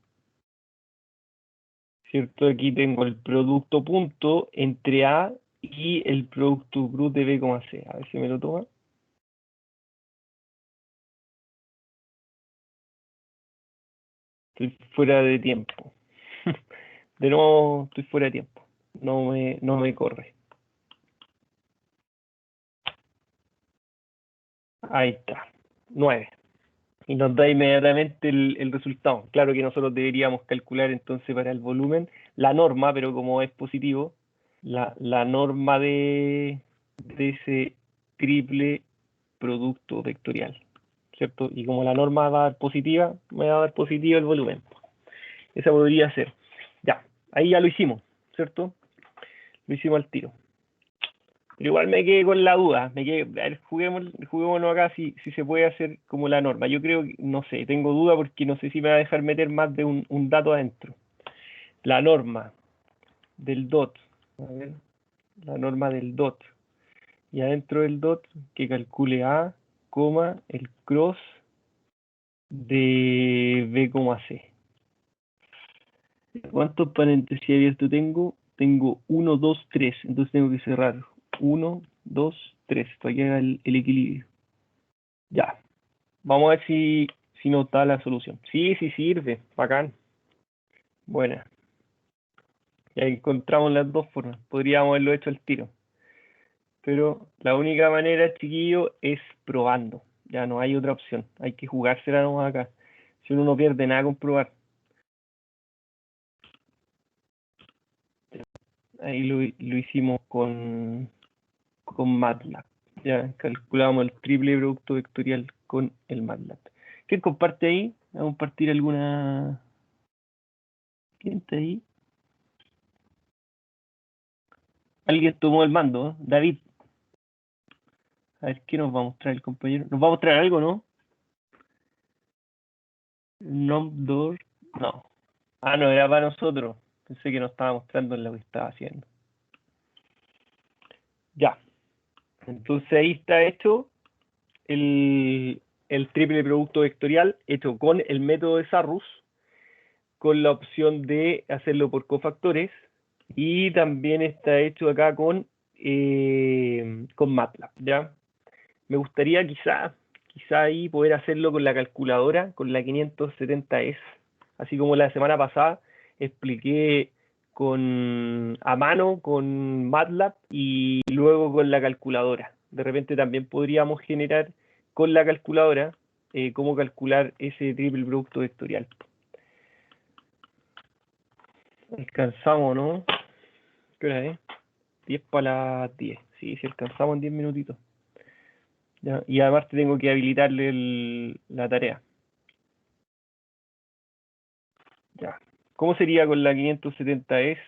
[SPEAKER 1] ¿Cierto? Aquí tengo el producto punto entre A y el producto cruz de B, C. A ver si me lo toma. Estoy fuera de tiempo. De nuevo, estoy fuera de tiempo. No me corre. Ahí está. 9. Y nos da inmediatamente el resultado. Claro que nosotros deberíamos calcular entonces para el volumen la norma, pero como es positivo, la norma de ese triple producto vectorial, ¿cierto? Y como la norma va a dar positiva, me va a dar positivo el volumen. Esa podría ser. Ya, ahí ya lo hicimos, ¿cierto? Lo hicimos al tiro. Pero igual me quedé con la duda. A ver, juguémonos acá si se puede hacer como la norma. Yo creo que, no sé, tengo duda porque no sé si me va a dejar meter más de un dato adentro. La norma del dot. A ver, la norma del dot. Y adentro del dot que calcule A, el cross de B, C. ¿Cuántos paréntesis abiertos tengo? Tengo 1, 2, 3. Entonces tengo que cerrar 1, 2, 3 para que haga el equilibrio. Ya. Vamos a ver si nos da la solución. Sí sirve. Bacán. Buena. Ya encontramos las dos formas. Podríamos haberlo hecho al tiro. Pero la única manera, chiquillo, es probando. Ya no hay otra opción. Hay que jugársela nomás acá. Si uno no pierde nada con probar. Ahí lo hicimos con MATLAB. Ya calculamos el triple producto vectorial con el MATLAB. ¿Quién comparte ahí? ¿Va a compartir alguna? ¿Quién está ahí? Alguien tomó el mando, ¿eh? David. A ver, ¿qué nos va a mostrar el compañero? ¿Nos va a mostrar algo, no? No. Ah, no, era para nosotros. Pensé que nos estaba mostrando lo que estaba haciendo. Ya. Entonces ahí está hecho el triple producto vectorial hecho con el método de Sarrus, con la opción de hacerlo por cofactores, y también está hecho acá con MATLAB, ¿ya? Me gustaría quizá ahí poder hacerlo con la calculadora, con la 570S, así como la semana pasada expliqué a mano con MATLAB y luego con la calculadora. De repente también podríamos generar con la calculadora cómo calcular ese triple producto vectorial. Alcanzamos, ¿no? ¿Qué hora es? 10 para las 10. Sí, alcanzamos en 10 minutitos. Ya, y además tengo que habilitarle la tarea. Ya. ¿Cómo sería con la 570S?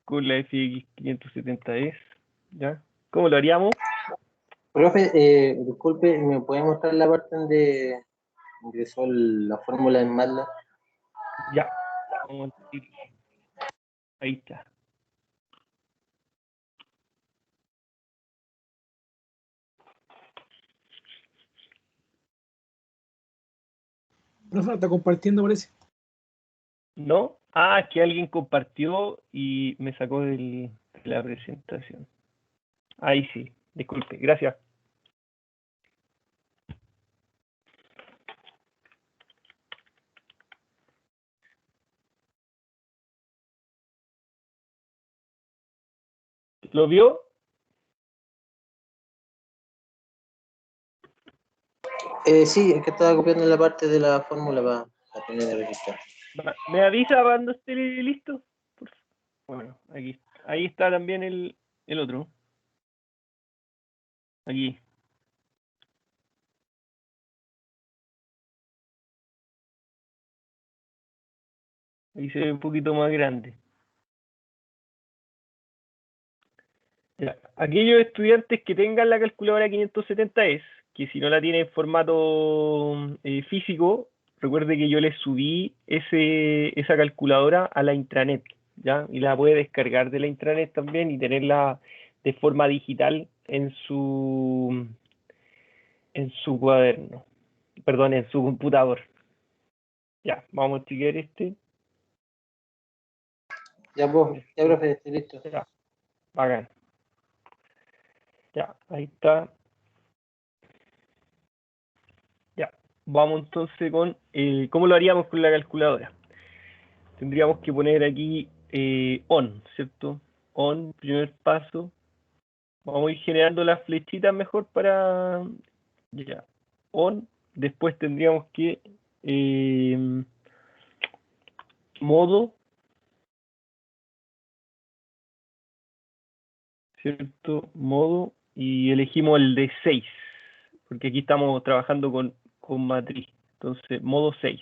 [SPEAKER 1] Con la FX 570S. ¿Ya? ¿Cómo lo haríamos?
[SPEAKER 7] Profe, disculpe, ¿me puede mostrar la parte donde ingresó la fórmula en MATLAB?
[SPEAKER 1] Ya. Ahí está.
[SPEAKER 8] Profe, está compartiendo, parece.
[SPEAKER 1] ¿No? Ah, es que alguien compartió y me sacó de la presentación. Ahí sí. Disculpe. Gracias. ¿Lo vio?
[SPEAKER 7] Sí, es que estaba copiando la parte de la fórmula para tener de registrar.
[SPEAKER 1] ¿Me avisa cuando esté listo? Bueno, aquí. Ahí está también el otro. Aquí. Ahí se ve un poquito más grande. Ya. Aquellos estudiantes que tengan la calculadora 570S, que si no la tienen en formato físico, recuerde que yo le subí esa calculadora a la intranet, ¿ya? Y la puede descargar de la intranet también y tenerla de forma digital en su cuaderno, perdón, en su computador. Ya, vamos a chequear este.
[SPEAKER 7] Ya, profe, estoy listo.
[SPEAKER 1] Ya, bacán. Ya, ahí está. Ya, vamos entonces con ¿cómo lo haríamos con la calculadora? Tendríamos que poner aquí on, ¿cierto? On, primer paso. Vamos a ir generando las flechitas mejor para... Ya, on. Después tendríamos que... modo, ¿cierto? Modo. Y elegimos el de 6. Porque aquí estamos trabajando con matriz. Entonces, modo 6.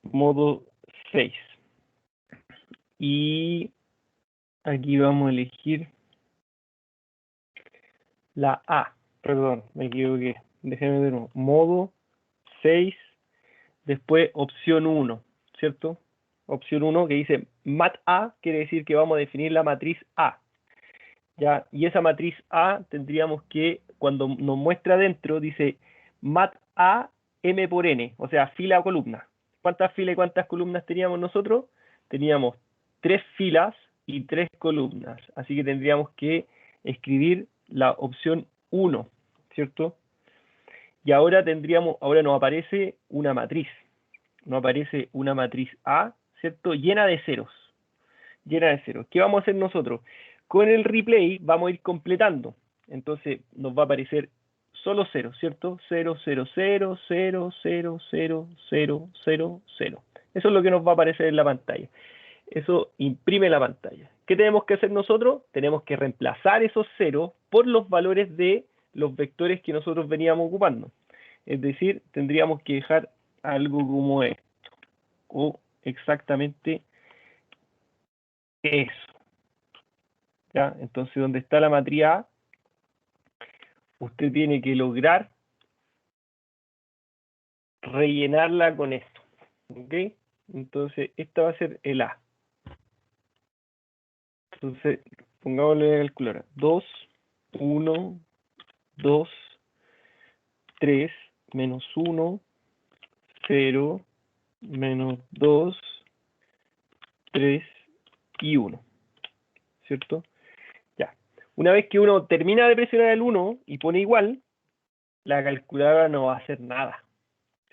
[SPEAKER 1] Modo 6. Y aquí vamos a elegir la A. Perdón, me equivoqué. Déjenme ver uno. Modo 6. Después opción 1, ¿cierto? Opción 1 que dice mat A, quiere decir que vamos a definir la matriz A. ¿Ya? Y esa matriz A tendríamos que, cuando nos muestra dentro, dice mat A M por N, o sea, fila o columna. ¿Cuántas filas y cuántas columnas teníamos nosotros? Teníamos 3 filas y 3 columnas. Así que tendríamos que escribir la opción 1, ¿cierto? Y ahora nos aparece una matriz. Nos aparece una matriz A, ¿cierto? Llena de ceros. Llena de ceros. ¿Qué vamos a hacer nosotros? Con el replay vamos a ir completando. Entonces nos va a aparecer solo ceros, ¿cierto? 0, 0, 0, 0, 0, 0, 0, 0, 0. Eso es lo que nos va a aparecer en la pantalla. Eso imprime la pantalla. ¿Qué tenemos que hacer nosotros? Tenemos que reemplazar esos ceros por los valores de los vectores que nosotros veníamos ocupando. Es decir, tendríamos que dejar algo como esto. O exactamente eso. ¿Ya? Entonces, donde está la matriz A, usted tiene que lograr rellenarla con esto. ¿Ok? Entonces, esta va a ser el A. Entonces, pongámosle la calculadora. 2, 1, 2, 3, menos 1, 0, menos 2, 3 y 1. ¿Cierto? Ya. Una vez que uno termina de presionar el 1 y pone igual, la calculadora no va a hacer nada.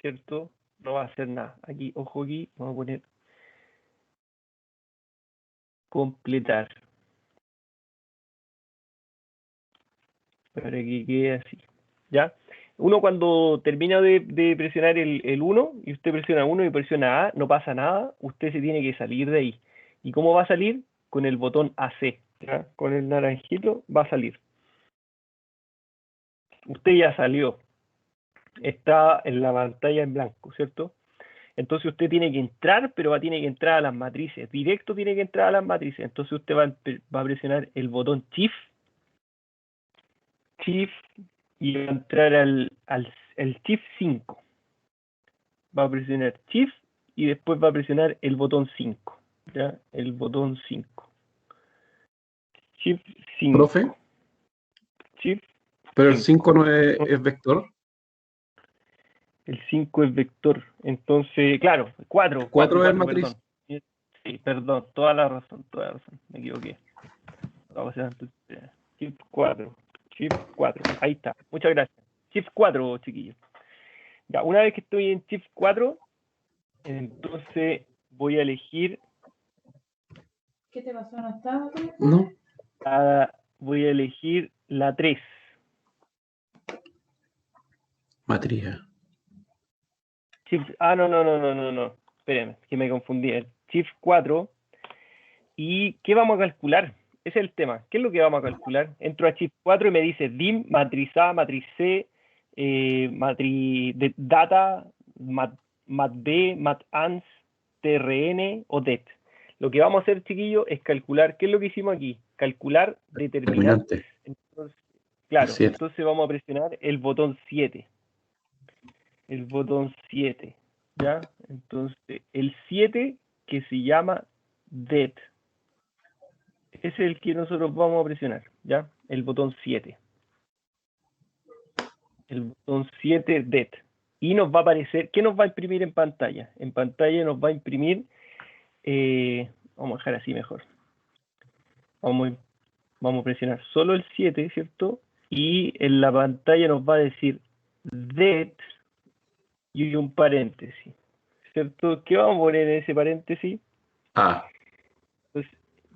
[SPEAKER 1] ¿Cierto? No va a hacer nada. Aquí, ojo aquí, vamos a poner completar. Para que quede así. ¿Ya? Uno cuando termina de presionar el 1, y usted presiona 1 y presiona A, no pasa nada, usted se tiene que salir de ahí. ¿Y cómo va a salir? Con el botón AC. ¿Ya? Con el naranjito va a salir. Usted ya salió. Está en la pantalla en blanco, ¿cierto? Entonces usted tiene que entrar, pero tiene que entrar a las matrices. Directo tiene que entrar a las matrices. Entonces usted va a presionar el botón Shift y va a entrar el Shift 5. Va a presionar Shift y después va a presionar el botón 5. ¿Ya? El botón 5. Shift 5.
[SPEAKER 6] Profe,
[SPEAKER 1] Shift
[SPEAKER 6] pero el
[SPEAKER 1] 5.
[SPEAKER 6] 5 no es vector.
[SPEAKER 1] El 5 es vector. Entonces, claro, 4.
[SPEAKER 6] 4 es matriz.
[SPEAKER 1] Perdón. Sí, perdón, toda la razón. Me equivoqué. Vamos a hacer Shift 4. Shift 4. Ahí está. Muchas gracias. Shift 4, chiquillos. Ya, una vez que estoy en Shift 4, entonces voy a elegir.
[SPEAKER 12] ¿Qué te pasó? ¿No estaba?
[SPEAKER 6] No.
[SPEAKER 1] Voy a elegir la 3.
[SPEAKER 6] Matriz.
[SPEAKER 1] No. Espérenme, que me confundí. El Shift 4. ¿Y qué vamos a calcular? Ese es el tema. ¿Qué es lo que vamos a calcular? Entro a Shift 4 y me dice DIM, matriz A, matriz C, matriz de data, mat-B, mat-ans, TRN o DET. Lo que vamos a hacer, chiquillos, es calcular. ¿Qué es lo que hicimos aquí? Calcular determinantes. Entonces, claro, entonces vamos a presionar el botón 7. el botón 7, ¿ya? Entonces, el 7 que se llama Det. Ese es el que nosotros vamos a presionar, ¿ya? El botón 7. El botón 7 Det. Y nos va a aparecer, ¿qué nos va a imprimir en pantalla? En pantalla nos va a imprimir, vamos a dejar así mejor. Vamos a presionar solo el 7, ¿cierto? Y en la pantalla nos va a decir Det y un paréntesis, ¿cierto? ¿Qué vamos a poner en ese paréntesis?
[SPEAKER 6] A.
[SPEAKER 1] Pues,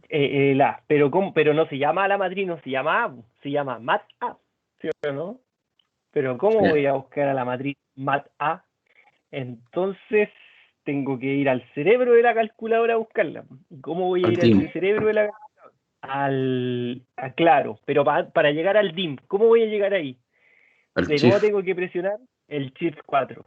[SPEAKER 1] el A. Pero, ¿cómo? Pero no se llama la matriz, no se llama A, se llama mat A, ¿sí o no? Pero ¿cómo voy a buscar a la matriz mat A? Entonces tengo que ir al cerebro de la calculadora a buscarla. ¿Y cómo voy a ir al cerebro de la calculadora? Claro, pero para llegar al DIM, ¿cómo voy a llegar ahí? De nuevo tengo que presionar el Shift 4.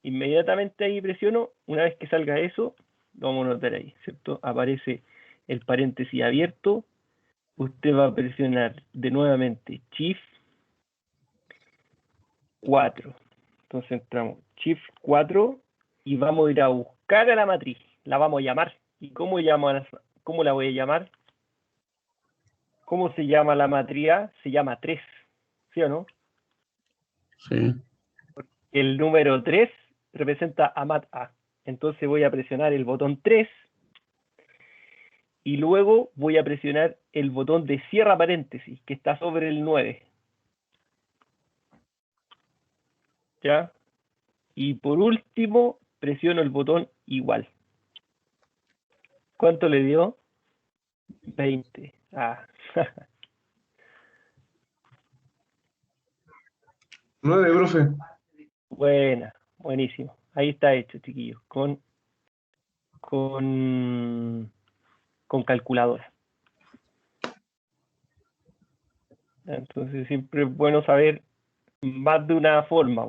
[SPEAKER 1] Inmediatamente ahí presiono, una vez que salga eso, lo vamos a notar ahí, ¿cierto? Aparece el paréntesis abierto, usted va a presionar de nuevamente Shift 4. Entonces entramos Shift 4 y vamos a ir a buscar a la matriz, la vamos a llamar. ¿Y cómo la voy a llamar? ¿Cómo se llama la matriz A? Se llama 3, ¿sí o no?
[SPEAKER 6] Sí.
[SPEAKER 1] El número 3 representa a mat A. Entonces voy a presionar el botón 3 y luego voy a presionar el botón de cierra paréntesis que está sobre el 9. ¿Ya? Y por último presiono el botón igual. ¿Cuánto le dio? 20. Ah.
[SPEAKER 5] 9, profe.
[SPEAKER 1] Buena, buenísimo. Ahí está hecho, chiquillos, con calculadora. Entonces siempre es bueno saber más de una forma,